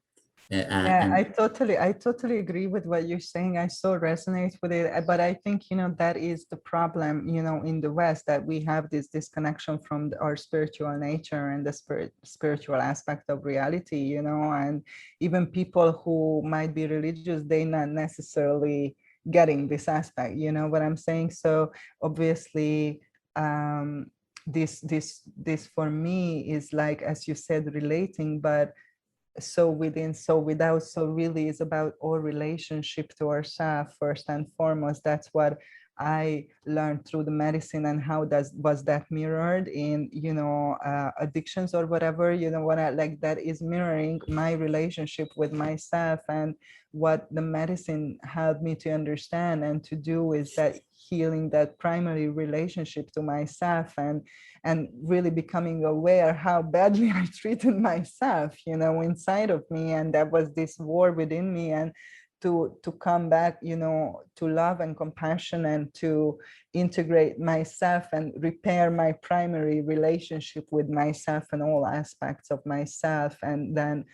A: Yeah, I totally agree with what you're saying. I so resonate with it. But I think, that is the problem, in the West, that we have this disconnection from our spiritual nature and the spiritual aspect of reality, and even people who might be religious, they not necessarily getting this aspect, what I'm saying? So obviously, this for me is like, as you said, relating, but so within, so without, so really is about our relationship to ourselves first and foremost. That's what I learned through the medicine, and how was that mirrored in addictions or whatever, what I like, that is mirroring my relationship with myself. And what the medicine helped me to understand and to do is that healing that primary relationship to myself, and really becoming aware how badly I treated myself, inside of me. And that was this war within me. And to come back, to love and compassion, and to integrate myself and repair my primary relationship with myself and all aspects of myself. And then,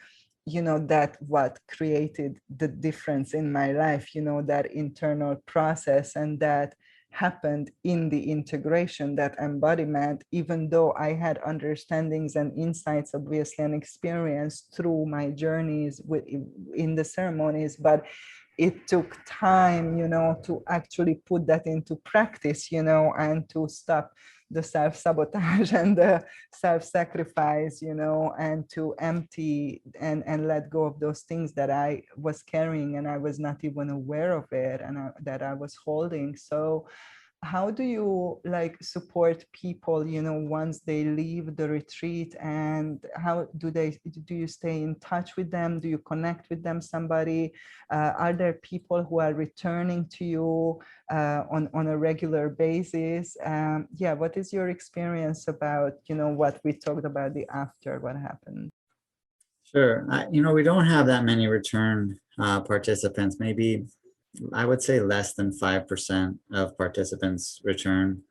A: that what created the difference in my life, that internal process, and that happened in the integration, that embodiment, even though I had understandings and insights, obviously, and experience through my journeys in the ceremonies, but it took time, to actually put that into practice, and to stop the self-sabotage and the self-sacrifice, and to empty and let go of those things that I was carrying and I was not even aware of it, and that I was holding. So how do you support people, once they leave the retreat, and how do you stay in touch with them? Do you connect with them, somebody? Are there people who are returning to you on a regular basis? What is your experience about, what we talked about, the after, what happened?
B: Sure. We don't have that many return participants. Maybe I would say less than 5% of participants return.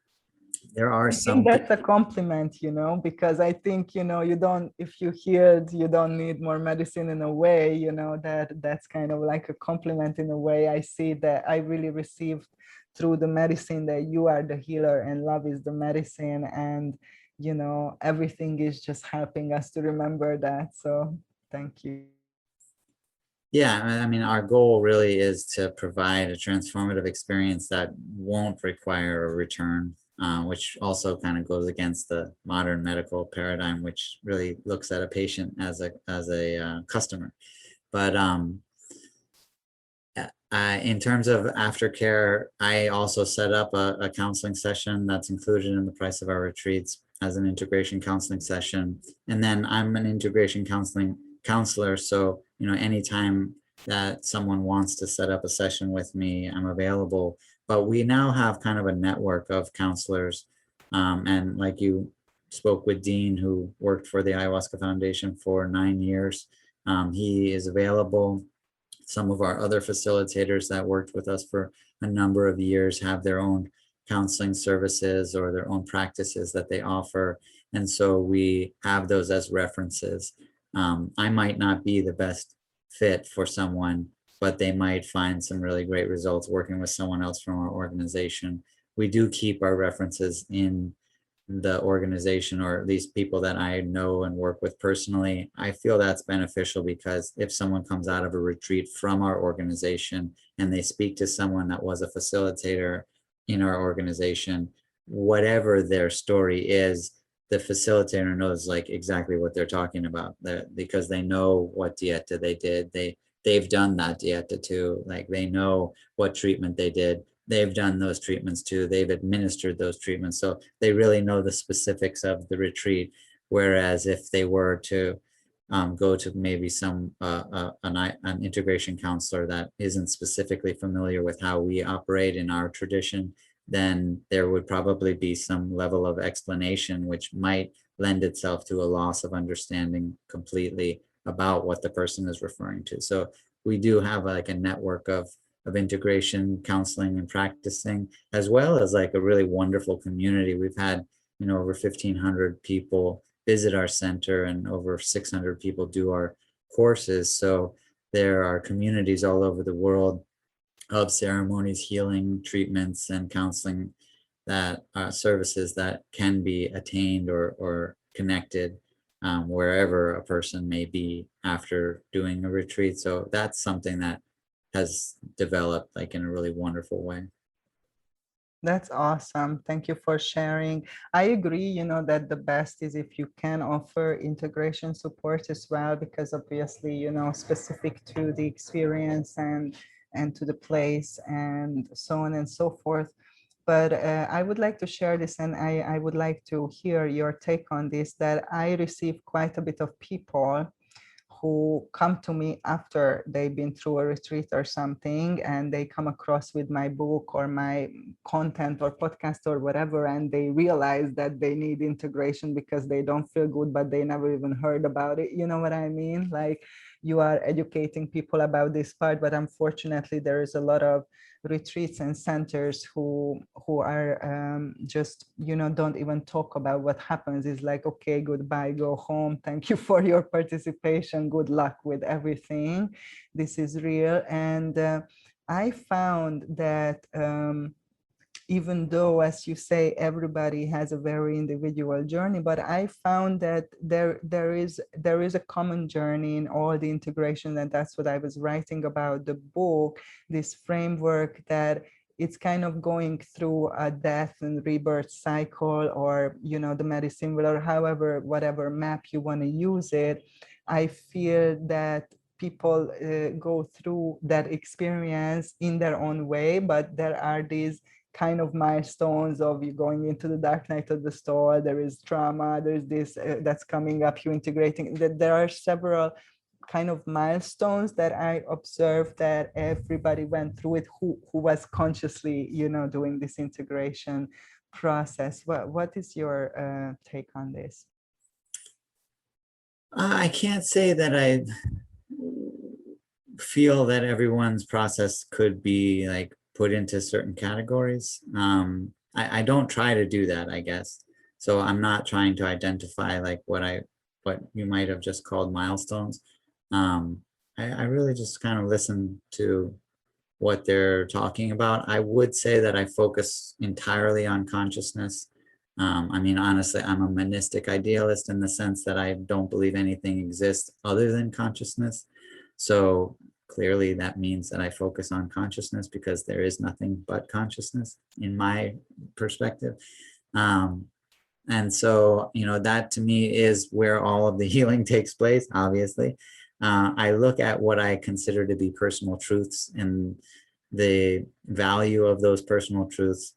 B: There are some.
A: That's a compliment, because I think, you don't, if you healed, you don't need more medicine in a way, that's kind of like a compliment in a way. I see that I really received through the medicine that you are the healer and love is the medicine. And, everything is just helping us to remember that. So thank you.
B: Yeah, I mean, our goal really is to provide a transformative experience that won't require a return, which also kind of goes against the modern medical paradigm, which really looks at a patient as a customer. But In terms of aftercare, I also set up a counseling session that's included in the price of our retreats as an integration counseling session. And then I'm an integration counselor. So, anytime that someone wants to set up a session with me, I'm available. But we now have kind of a network of counselors. And like you spoke with Dean, who worked for the Ayahuasca Foundation for 9 years. He is available. Some of our other facilitators that worked with us for a number of years have their own counseling services or their own practices that they offer. And so we have those as references. I might not be the best fit for someone, but they might find some really great results working with someone else from our organization. We do keep our references in the organization, or at least people that I know and work with personally. I feel that's beneficial because if someone comes out of a retreat from our organization and they speak to someone that was a facilitator in our organization, whatever their story is, the facilitator knows like exactly what they're talking about, because they know what dieta they did. They've done that dieta too. Like they know what treatment they did. They've done those treatments too. They've administered those treatments. So they really know the specifics of the retreat. Whereas if they were to go to maybe an integration counselor that isn't specifically familiar with how we operate in our tradition, then there would probably be some level of explanation, which might lend itself to a loss of understanding completely about what the person is referring to. So we do have like a network of integration counseling and practicing, as well as like a really wonderful community. We've had, over 1,500 people visit our center and over 600 people do our courses. So there are communities all over the world of ceremonies, healing, treatments, and counseling that services that can be attained or connected wherever a person may be after doing a retreat. So that's something that has developed like in a really wonderful way.
A: That's awesome. Thank you for sharing. I agree, that the best is if you can offer integration support as well, because obviously, specific to the experience and to the place and so on and so forth. But I would like to share this, and I would like to hear your take on this, that I receive quite a bit of people who come to me after they've been through a retreat or something, and they come across with my book or my content or podcast or whatever, and they realize that they need integration because they don't feel good, but they never even heard about it. You know what I mean? Like, you are educating people about this part, but unfortunately there is a lot of retreats and centers who are just don't even talk about what happens. It's like, okay, goodbye, go home, thank you for your participation, good luck with everything. This is real. And I found that even though, as you say, everybody has a very individual journey, but I found that there is a common journey in all the integration, and that's what I was writing about the book, this framework that it's kind of going through a death and rebirth cycle, or the medicine wheel, or however, whatever map you want to use it. I feel that people go through that experience in their own way, but there are these kind of milestones of you going into the dark night of the soul. There is trauma, there's this that's coming up, you integrating, that there are several kind of milestones that I observed that everybody went through it who was consciously doing this integration process. What is your take on this?
B: I can't say that I feel that everyone's process could be like put into certain categories. I don't try to do that, I guess. So I'm not trying to identify like what you might have just called milestones. I really just kind of listen to what they're talking about. I would say that I focus entirely on consciousness. I mean, honestly, I'm a monistic idealist in the sense that I don't believe anything exists other than consciousness. So clearly that means that I focus on consciousness because there is nothing but consciousness in my perspective. And so, that to me is where all of the healing takes place, obviously. I look at what I consider to be personal truths, and the value of those personal truths.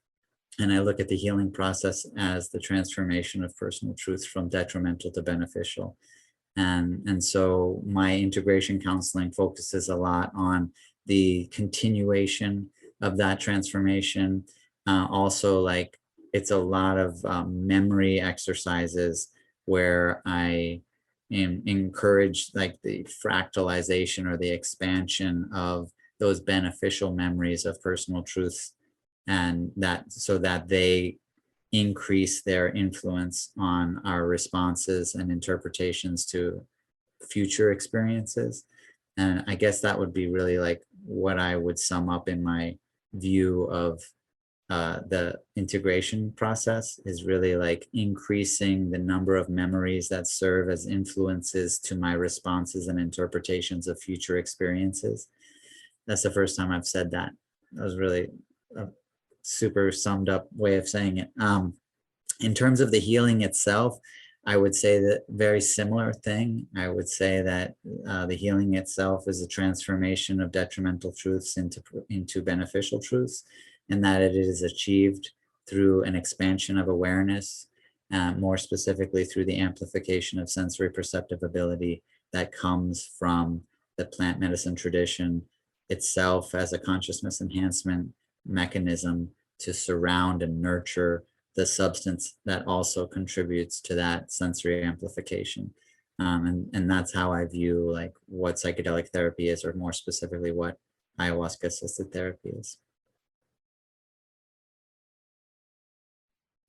B: And I look at the healing process as the transformation of personal truths from detrimental to beneficial. And so my integration counseling focuses a lot on the continuation of that transformation. Also, like, it's a lot of memory exercises where I encourage like the fractalization or the expansion of those beneficial memories of personal truths, and that so that they increase their influence on our responses and interpretations to future experiences. And I guess that would be really like what I would sum up in my view of the integration process, is really like increasing the number of memories that serve as influences to my responses and interpretations of future experiences. That's the first time I've said that. That was really a super summed up way of saying it. In terms of the healing itself, I would say that very similar thing. I would say that the healing itself is a transformation of detrimental truths into beneficial truths, and that it is achieved through an expansion of awareness, more specifically through the amplification of sensory perceptive ability that comes from the plant medicine tradition itself as a consciousness enhancement mechanism to surround and nurture the substance that also contributes to that sensory amplification. And that's how I view like what psychedelic therapy is, or more specifically what ayahuasca assisted therapy is.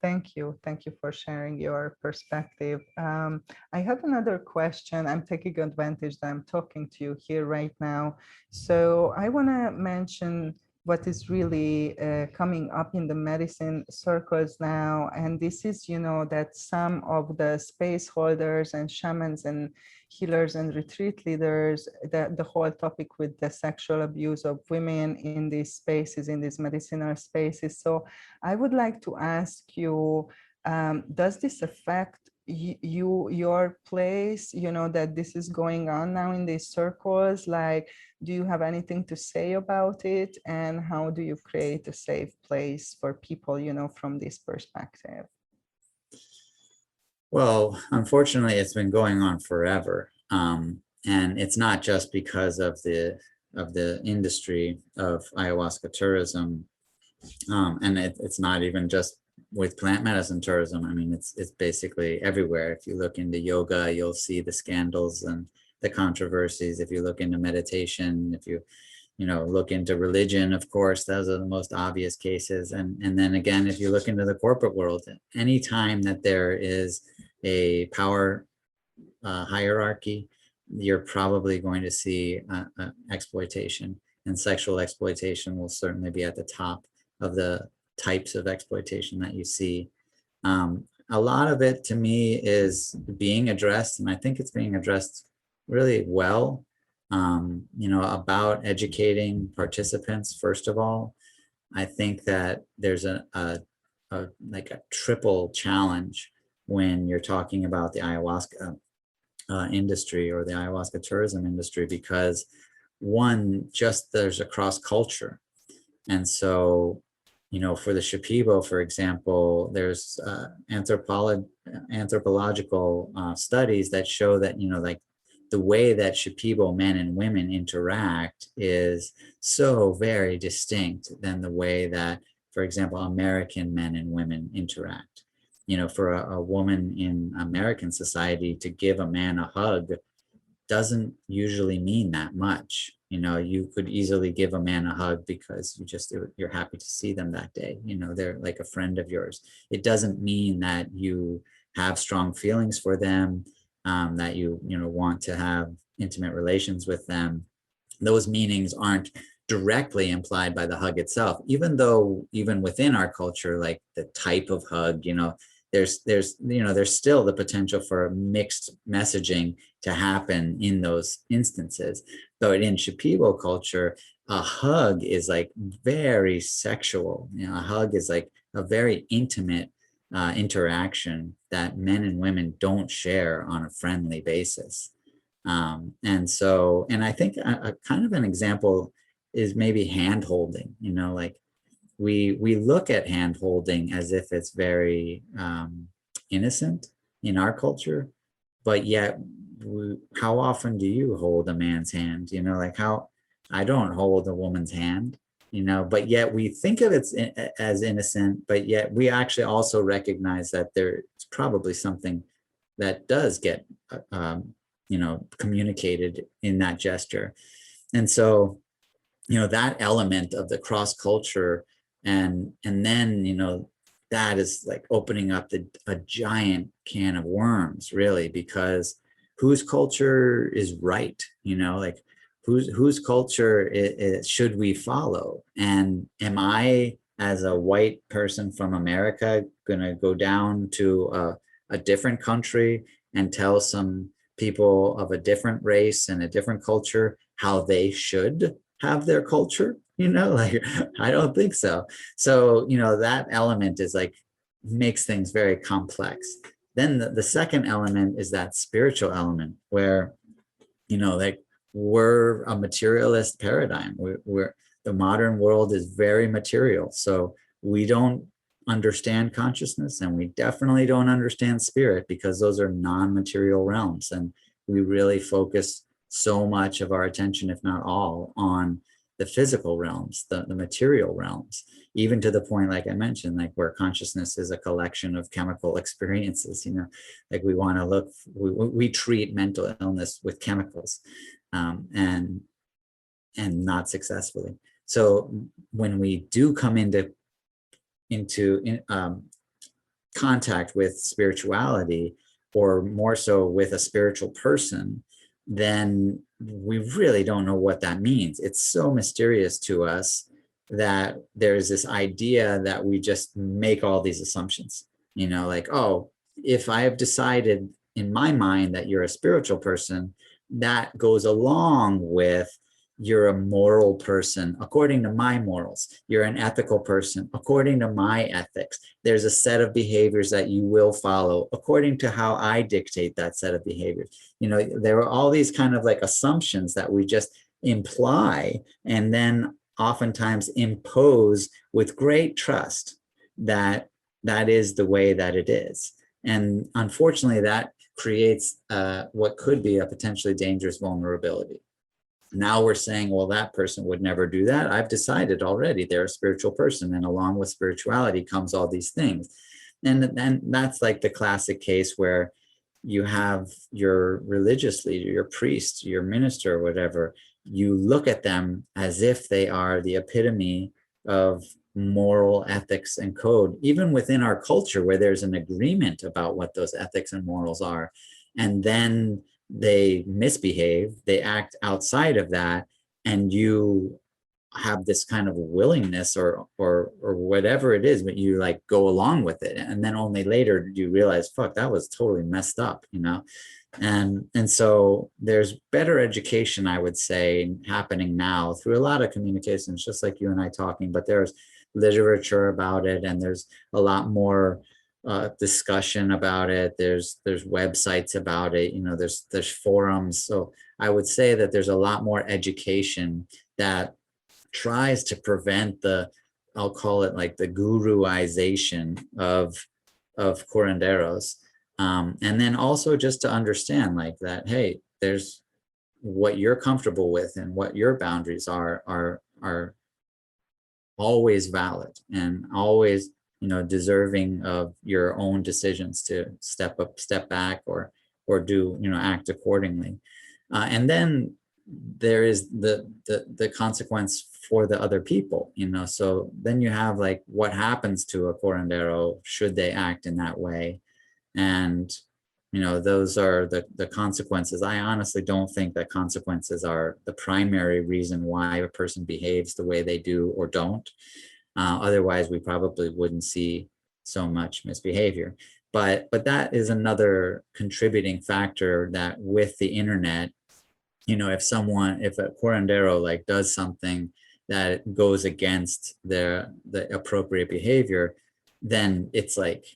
A: Thank you. Thank you for sharing your perspective. I have another question. I'm taking advantage that I'm talking to you here right now. So I want to mention what is really coming up in the medicine circles now. And this is, that some of the space holders and shamans and healers and retreat leaders, the whole topic with the sexual abuse of women in these spaces, in these medicinal spaces. So I would like to ask you, does this affect your place, that this is going on now in these circles? Like, do you have anything to say about it? And how do you create a safe place for people, from this perspective?
B: Well, unfortunately, it's been going on forever. And it's not just because of the industry of ayahuasca tourism. And it's not even just with plant medicine tourism. I mean, it's basically everywhere. If you look into yoga, you'll see the scandals and the controversies. If you look into meditation, if you look into religion, of course, those are the most obvious cases. And then again, if you look into the corporate world, anytime that there is a power hierarchy, you're probably going to see exploitation, and sexual exploitation will certainly be at the top of the types of exploitation that you see. A lot of it to me is being addressed, and I think it's being addressed really well, about educating participants. First of all, I think that there's a triple challenge when you're talking about the ayahuasca industry or the ayahuasca tourism industry, because one, just there's a cross culture. And so, for the Shipibo, for example, there's anthropological studies that show that, the way that Shipibo men and women interact is so very distinct than the way that, for example, American men and women interact. For a woman in American society to give a man a hug doesn't usually mean that much. You could easily give a man a hug because you're happy to see them that day. They're like a friend of yours. It doesn't mean that you have strong feelings for them, that you want to have intimate relations with them. Those meanings aren't directly implied by the hug itself, even though even within our culture, like the type of hug, there's still the potential for mixed messaging to happen in those instances. But in Shipibo culture, a hug is like very sexual. A hug is like a very intimate interaction that men and women don't share on a friendly basis. And I think a kind of an example is maybe hand holding, like we look at hand holding as if it's very innocent in our culture, but yet how often do you hold a man's hand? Like how I don't hold a woman's hand, but yet we think of it as innocent, but yet we actually also recognize that there's probably something that does get communicated in that gesture. And so that element of the cross culture, and then that is like opening up a giant can of worms, really, because whose culture is right, like whose culture should we follow? And am I, as a white person from America, gonna go down to a different country and tell some people of a different race and a different culture how they should have their culture? Like I don't think so. So that element is like makes things very complex. Then the second element is that spiritual element, where like we're a materialist paradigm. We're the modern world is very material, so we don't understand consciousness, and we definitely don't understand spirit, because those are non-material realms, and we really focus so much of our attention, if not all, on the physical realms, the material realms, even to the point, like I mentioned, like where consciousness is a collection of chemical experiences. Like we want to look, we treat mental illness with chemicals, and not successfully. So when we do come into contact with spirituality, or more so with a spiritual person, then we really don't know what that means. It's so mysterious to us that there's this idea that we just make all these assumptions, like, oh, if I have decided in my mind that you're a spiritual person, that goes along with you're a moral person according to my morals. You're an ethical person according to my ethics. There's a set of behaviors that you will follow according to how I dictate that set of behaviors. There are all these kind of like assumptions that we just imply, and then oftentimes impose with great trust that that is the way that it is. And unfortunately, that creates what could be a potentially dangerous vulnerability. Now we're saying, well, that person would never do that. I've decided already they're a spiritual person, and along with spirituality comes all these things. And then that's like the classic case where you have your religious leader, your priest, your minister, or whatever. You look at them as if they are the epitome of moral ethics and code, even within our culture, where there's an agreement about what those ethics and morals are. And then they misbehave, they act outside of that, and you have this kind of willingness or whatever it is, but you like go along with it, and then only later do you realize, fuck, that was totally messed up, and so there's better education, I would say, happening now through a lot of communications, just like you and I talking, but there's literature about it, and there's a lot more discussion about it. There's websites about it, there's forums. So I would say that there's a lot more education that tries to prevent I'll call it like the guruization of curanderos, and then also just to understand like that, hey, there's what you're comfortable with and what your boundaries are always valid, and always deserving of your own decisions to step up, step back, or do act accordingly. And then there is the consequence for the other people, so then you have like what happens to a curandero should they act in that way. And those are the consequences. I honestly don't think that consequences are the primary reason why a person behaves the way they do or don't. Otherwise, we probably wouldn't see so much misbehavior. But that is another contributing factor, that with the internet, if a curandero like does something that goes against the appropriate behavior, then it's like,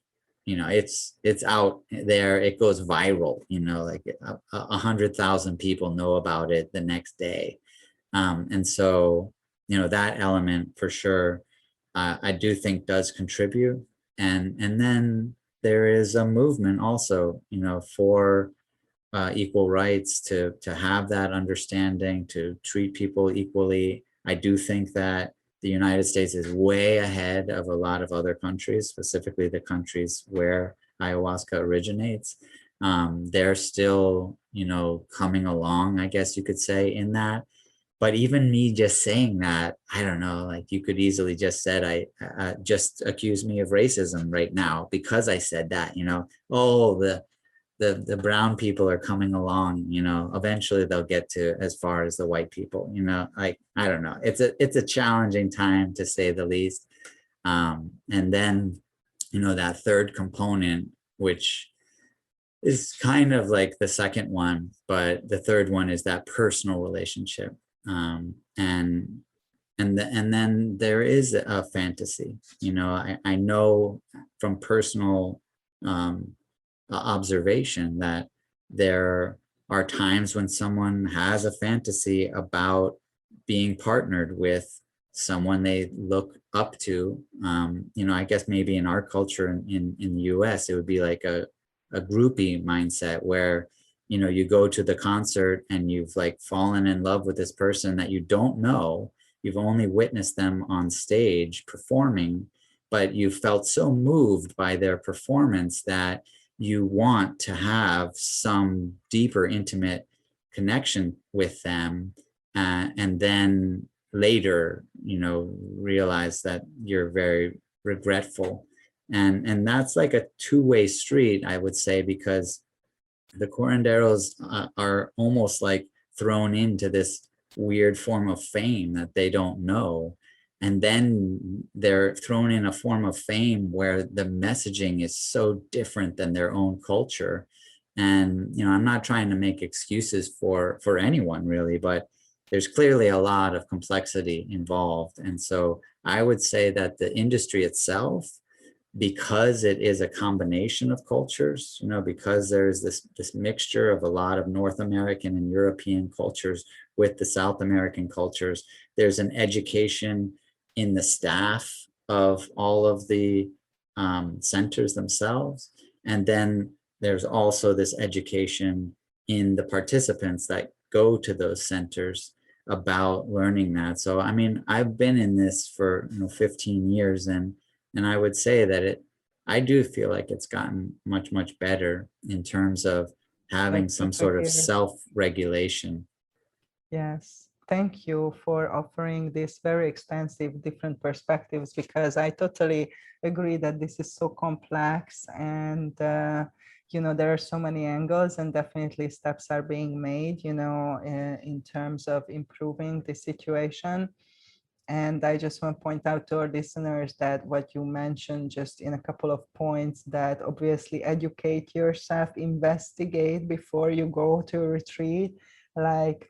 B: it's out there, it goes viral, like 100,000 people know about it the next day. And so that element for sure, I do think does contribute. And then there is a movement also, for equal rights, to have that understanding, to treat people equally. I do think that the United States is way ahead of a lot of other countries, specifically the countries where ayahuasca originates. They're still, coming along, I guess you could say, in that. But even me just saying that, I don't know, like you could easily just said, just accuse me of racism right now because I said that, oh, the brown people are coming along, eventually they'll get to as far as the white people, like, I don't know. It's a challenging time, to say the least. And then, that third component, which is kind of like the second one, but the third one is that personal relationship. And then there is a fantasy. I know from personal observation that there are times when someone has a fantasy about being partnered with someone they look up to. I guess maybe in our culture in the US, it would be like a groupie mindset where, you go to the concert and you've like fallen in love with this person that you don't know. You've only witnessed them on stage performing, but you felt so moved by their performance that you want to have some deeper, intimate connection with them. And then later, realize that you're very regretful. And that's like a two-way street, I would say, because the curanderos are almost like thrown into this weird form of fame that they don't know. And then they're thrown in a form of fame where the messaging is so different than their own culture. And, I'm not trying to make excuses for anyone really, but there's clearly a lot of complexity involved. And so I would say that the industry itself, because it is a combination of cultures, because there's this mixture of a lot of North American and European cultures with the South American cultures, there's an education in the staff of all of the centers themselves. And then there's also this education in the participants that go to those centers about learning that. So, I mean, I've been in this for 15 years, and I would say that I do feel like it's gotten much, much better in terms of having
A: That's
B: some
A: good to
B: sort of
A: hear.
B: self-regulation.
A: Yes, thank you for offering these very extensive different perspectives, because I totally agree that this is so complex, and there are so many angles, and definitely steps are being made, in terms of improving the situation. And I just want to point out to our listeners that what you mentioned just in a couple of points, that obviously educate yourself, investigate before you go to a retreat, like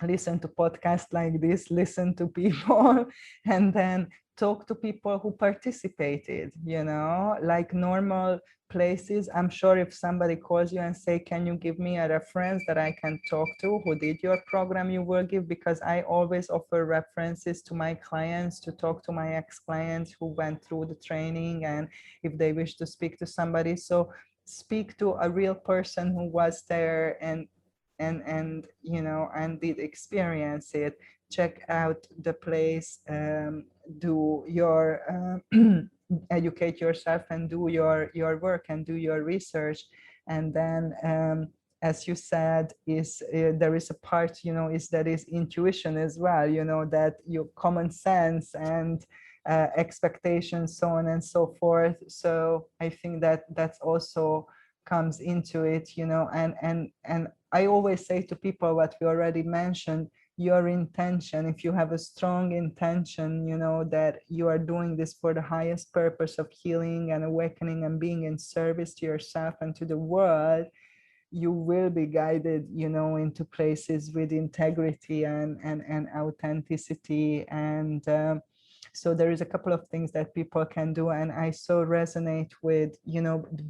A: listen to podcasts like this, listen to people, and then talk to people who participated, like normal places. I'm sure if somebody calls you and say, can you give me a reference that I can talk to who did your program, you will give, because I always offer references to my clients to talk to my ex-clients who went through the training, and if they wish to speak to somebody. So speak to a real person who was there and did experience it. Check out the place, do your educate yourself and do your work and do your research. And then as you said, is there is a part, is that is intuition as well, that your common sense and expectations, so on and so forth. So I think that that's also comes into it, and I always say to people what we already mentioned, your intention. If you have a strong intention, that you are doing this for the highest purpose of healing and awakening and being in service to yourself and to the world, you will be guided, into places with integrity and authenticity. And so there is a couple of things that people can do, and I so resonate with,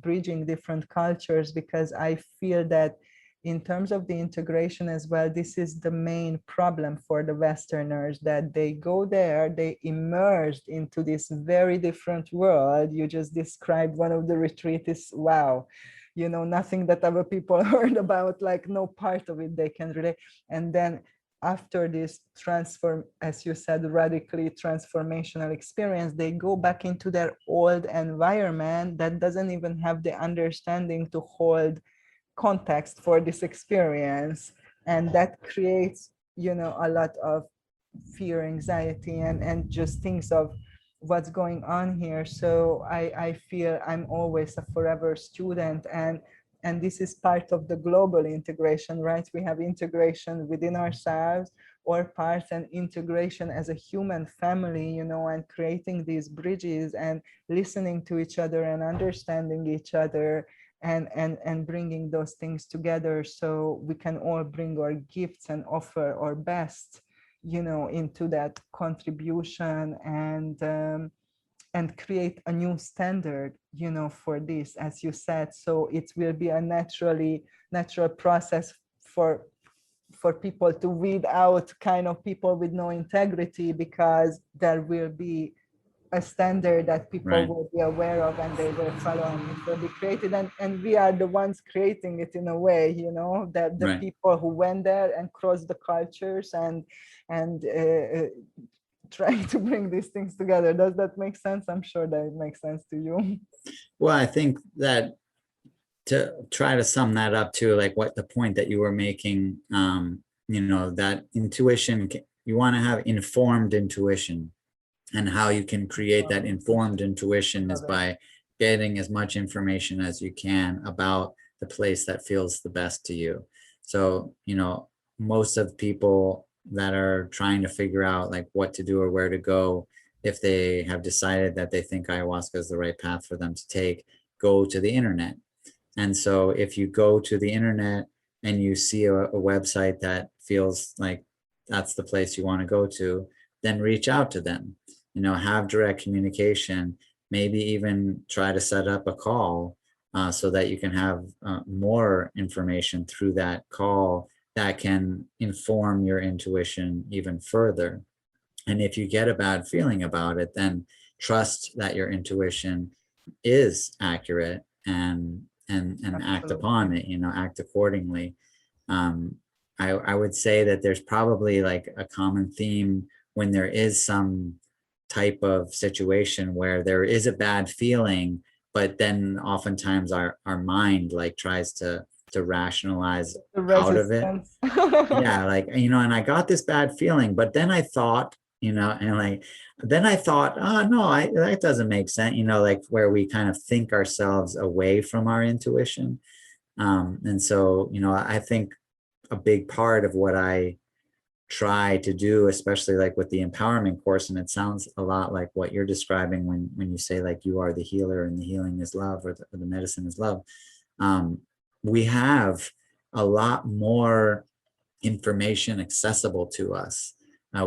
A: bridging different cultures, because I feel that in terms of the integration as well, this is the main problem for the Westerners, that they go there, they immersed into this very different world. You just described one of the retreats. Wow, you know, nothing that other people heard about, like no part of it they can relate. And then after this as you said, radically transformational experience, they go back into their old environment that doesn't even have the understanding to hold context for this experience. And that creates, you know, a lot of fear, anxiety, and just things of what's going on here. So I feel I'm always a forever student, and this is part of the global integration, right? We have integration within ourselves or parts, and integration as a human family, you know, and creating these bridges and listening to each other and understanding each other, and bringing those things together so we can all bring our gifts and offer our best, you know, into that contribution, and create a new standard, you know, for this, as you said. So it will be a natural process for people to weed out kind of people with no integrity, because there will be a standard that people will be aware of and they will follow, and it will be created, and we are the ones creating it in a way, you know, that the people who went there and crossed the cultures and trying to bring these things together. Does that make sense? I'm sure that it makes sense to you.
B: Well, I think that to try to sum that up to like what the point that you were making, you know, that intuition, you want to have informed intuition, and how you can create that informed intuition is by getting as much information as you can about the place that feels the best to you. So, you know, most of people that are trying to figure out like what to do or where to go, if they have decided that they think ayahuasca is the right path for them to take, go to the internet. And so if you go to the internet and you see a website that feels like that's the place you want to go to, then reach out to them, you know, have direct communication, maybe even try to set up a call so that you can have more information through that call that can inform your intuition even further. And if you get a bad feeling about it, then trust that your intuition is accurate and act upon it, you know, act accordingly. I would say that there's probably like a common theme when there is some type of situation where there is a bad feeling, but then oftentimes our mind like tries to rationalize out of it. Yeah, like, you know, and I got this bad feeling, but then I thought, you know, and like then I thought, oh no, that doesn't make sense, you know, like where we kind of think ourselves away from our intuition. And so, you know, I think a big part of what I try to do, especially like with the empowerment course, and it sounds a lot like what you're describing when you say like you are the healer and the healing is love, or the medicine is love. We have a lot more information accessible to us.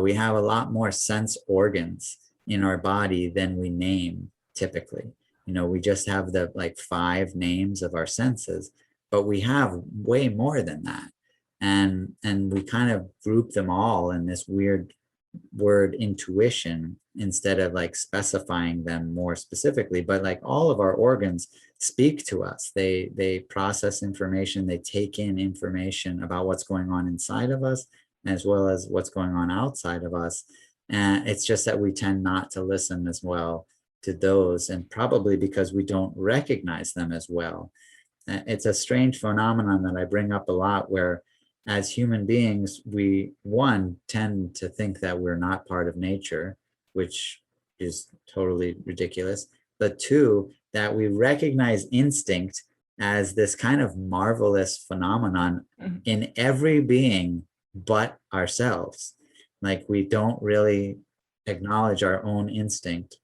B: We have a lot more sense organs in our body than we name typically. You know, we just have the like 5 names of our senses, but we have way more than that. And we kind of group them all in this weird word intuition instead of like specifying them more specifically. But like all of our organs speak to us. They process information, they take in information about what's going on inside of us as well as what's going on outside of us. And it's just that we tend not to listen as well to those, and probably because we don't recognize them as well. It's a strange phenomenon that I bring up a lot, where as human beings, we, one, tend to think that we're not part of nature, which is totally ridiculous. But 2, that we recognize instinct as this kind of marvelous phenomenon in every being but ourselves. Like we don't really acknowledge our own instinct,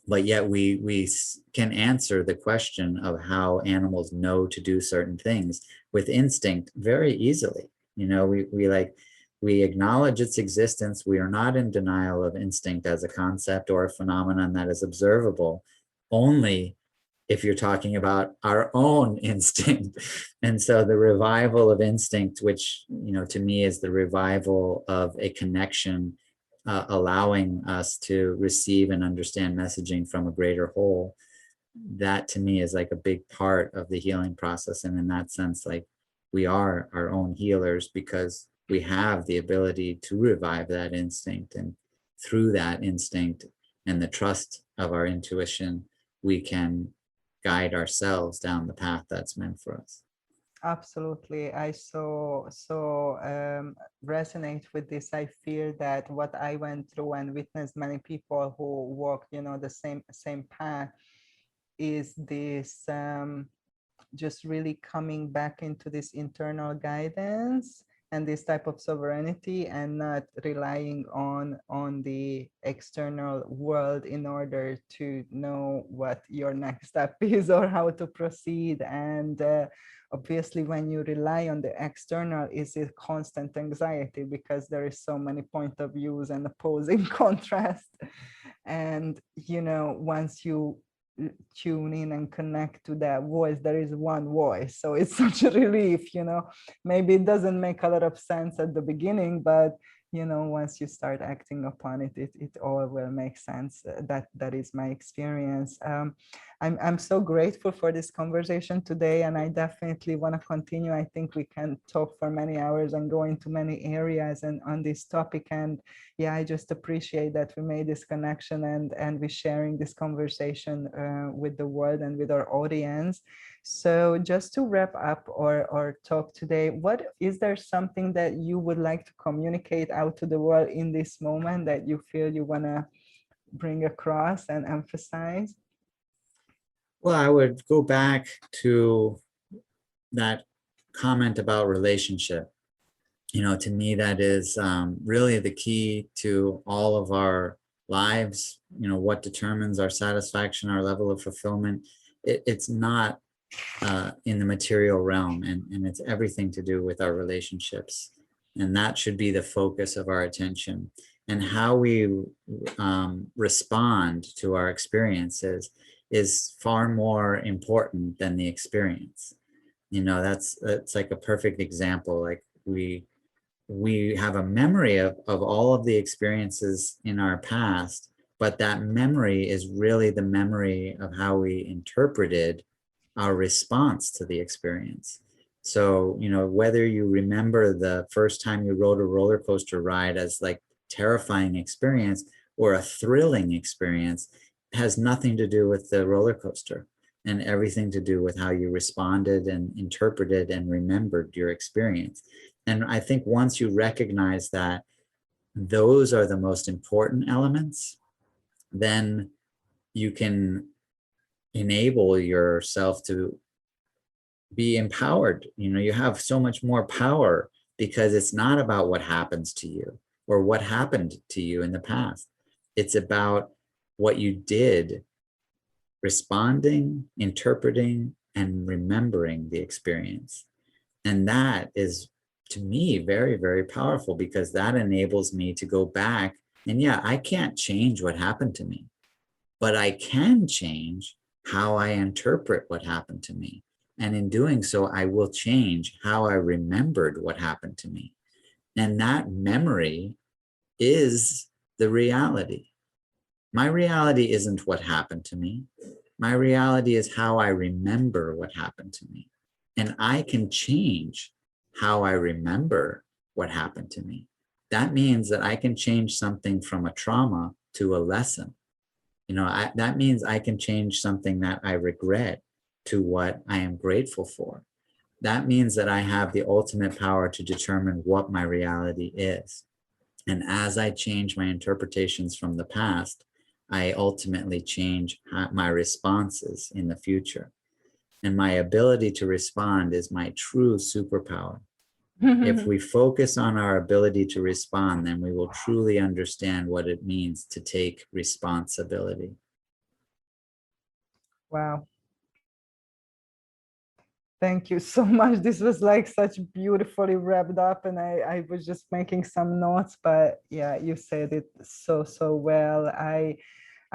B: but yet we can answer the question of how animals know to do certain things with instinct very easily. You know, we acknowledge its existence. We are not in denial of instinct as a concept or a phenomenon that is observable, only if you're talking about our own instinct. And so the revival of instinct, which, to me is the revival of a connection, allowing us to receive and understand messaging from a greater whole, that to me is like a big part of the healing process. And in that sense, like, we are our own healers because we have the ability to revive that instinct. And through that instinct and the trust of our intuition, we can guide ourselves down the path that's meant for us.
A: Absolutely. I resonate with this. I feel that what I went through and witnessed many people who walk, the same path, is this just really coming back into this internal guidance and this type of sovereignty, and not relying on the external world in order to know what your next step is or how to proceed. And obviously, when you rely on the external, is a constant anxiety because there is so many point of views and opposing contrast. And once you tune in and connect to that voice, there is one voice. So it's such a relief. Maybe it doesn't make a lot of sense at the beginning, but once you start acting upon it, it all will make sense. That is my experience. I'm so grateful for this conversation today, and I definitely want to continue. I think we can talk for many hours and go into many areas and on this topic. And yeah, I just appreciate that we made this connection and we're sharing this conversation with the world and with our audience. So just to wrap up our talk today, is there something that you would like to communicate out to the world in this moment that you feel you want to bring across and emphasize?
B: Well, I would go back to that comment about relationship. To me, that is really the key to all of our lives. What determines our satisfaction, our level of fulfillment. It's not in the material realm, and it's everything to do with our relationships. And that should be the focus of our attention. And how we respond to our experiences is far more important than the experience. That's like a perfect example. Like we have a memory of all of the experiences in our past, but that memory is really the memory of how we interpreted our response to the experience. So, whether you remember the first time you rode a roller coaster ride as like terrifying experience or a thrilling experience, has nothing to do with the roller coaster, and everything to do with how you responded and interpreted and remembered your experience. And I think once you recognize that those are the most important elements, then you can enable yourself to be empowered. You have so much more power because it's not about what happens to you or what happened to you in the past. It's about what you did, responding, interpreting, and remembering the experience. And that is, to me, very, very powerful, because that enables me to go back. And yeah, I can't change what happened to me, but I can change how I interpret what happened to me. And in doing so, I will change how I remembered what happened to me. And that memory is the reality. My reality isn't what happened to me. My reality is how I remember what happened to me. And I can change how I remember what happened to me. That means that I can change something from a trauma to a lesson. That means I can change something that I regret to what I am grateful for. That means that I have the ultimate power to determine what my reality is. And as I change my interpretations from the past, I ultimately change my responses in the future. And my ability to respond is my true superpower. If we focus on our ability to respond, then we will truly understand what it means to take responsibility.
A: Wow. Thank you so much. This was like such beautifully wrapped up, and I was just making some notes, but yeah, you said it so well.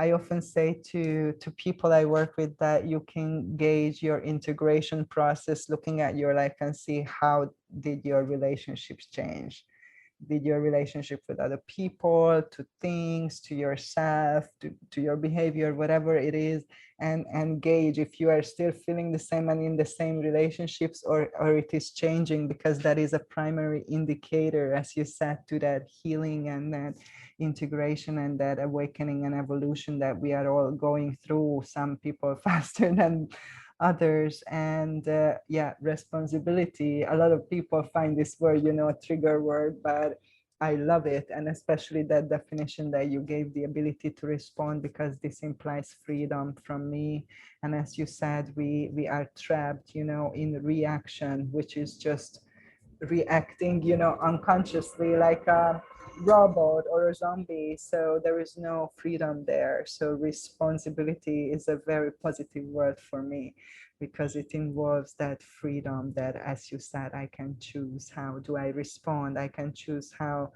A: I often say to people I work with that you can gauge your integration process looking at your life and see how did your relationships change. Did your relationship with other people, to things, to yourself, to your behavior, whatever it is, and gauge if you are still feeling the same and in the same relationships, or it is changing, because that is a primary indicator, as you said, to that healing and that integration and that awakening and evolution that we are all going through, some people faster than others. And yeah, responsibility, a lot of people find this word, a trigger word, but I love it. And especially that definition that you gave, the ability to respond, because this implies freedom from me. And as you said, we are trapped, in reaction, which is just reacting, unconsciously, like a robot or a zombie. So there is no freedom there. So responsibility is a very positive word for me, because it involves that freedom that, as you said, I can choose how do I respond. I can choose how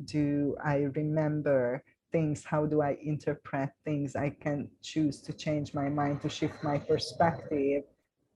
A: do I remember things, how do I interpret things. I can choose to change my mind, to shift my perspective,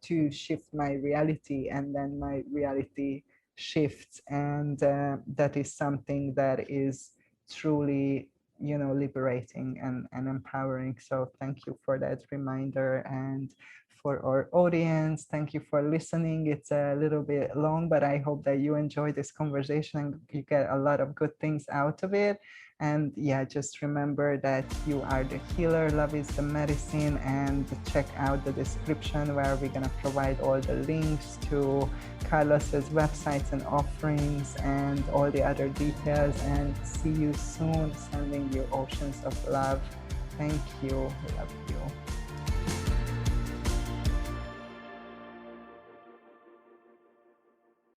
A: to shift my reality, and then my reality shifts. And that is something that is truly, liberating and empowering. So thank you for that reminder. And for our audience, thank you for listening. It's a little bit long, but I hope that you enjoy this conversation and you get a lot of good things out of it. And yeah, just remember that you are the healer, love is the medicine. And check out the description where we're going to provide all the links to Carlos's websites and offerings and all the other details. And see you soon. Sending you oceans of love. Thank you. Love you.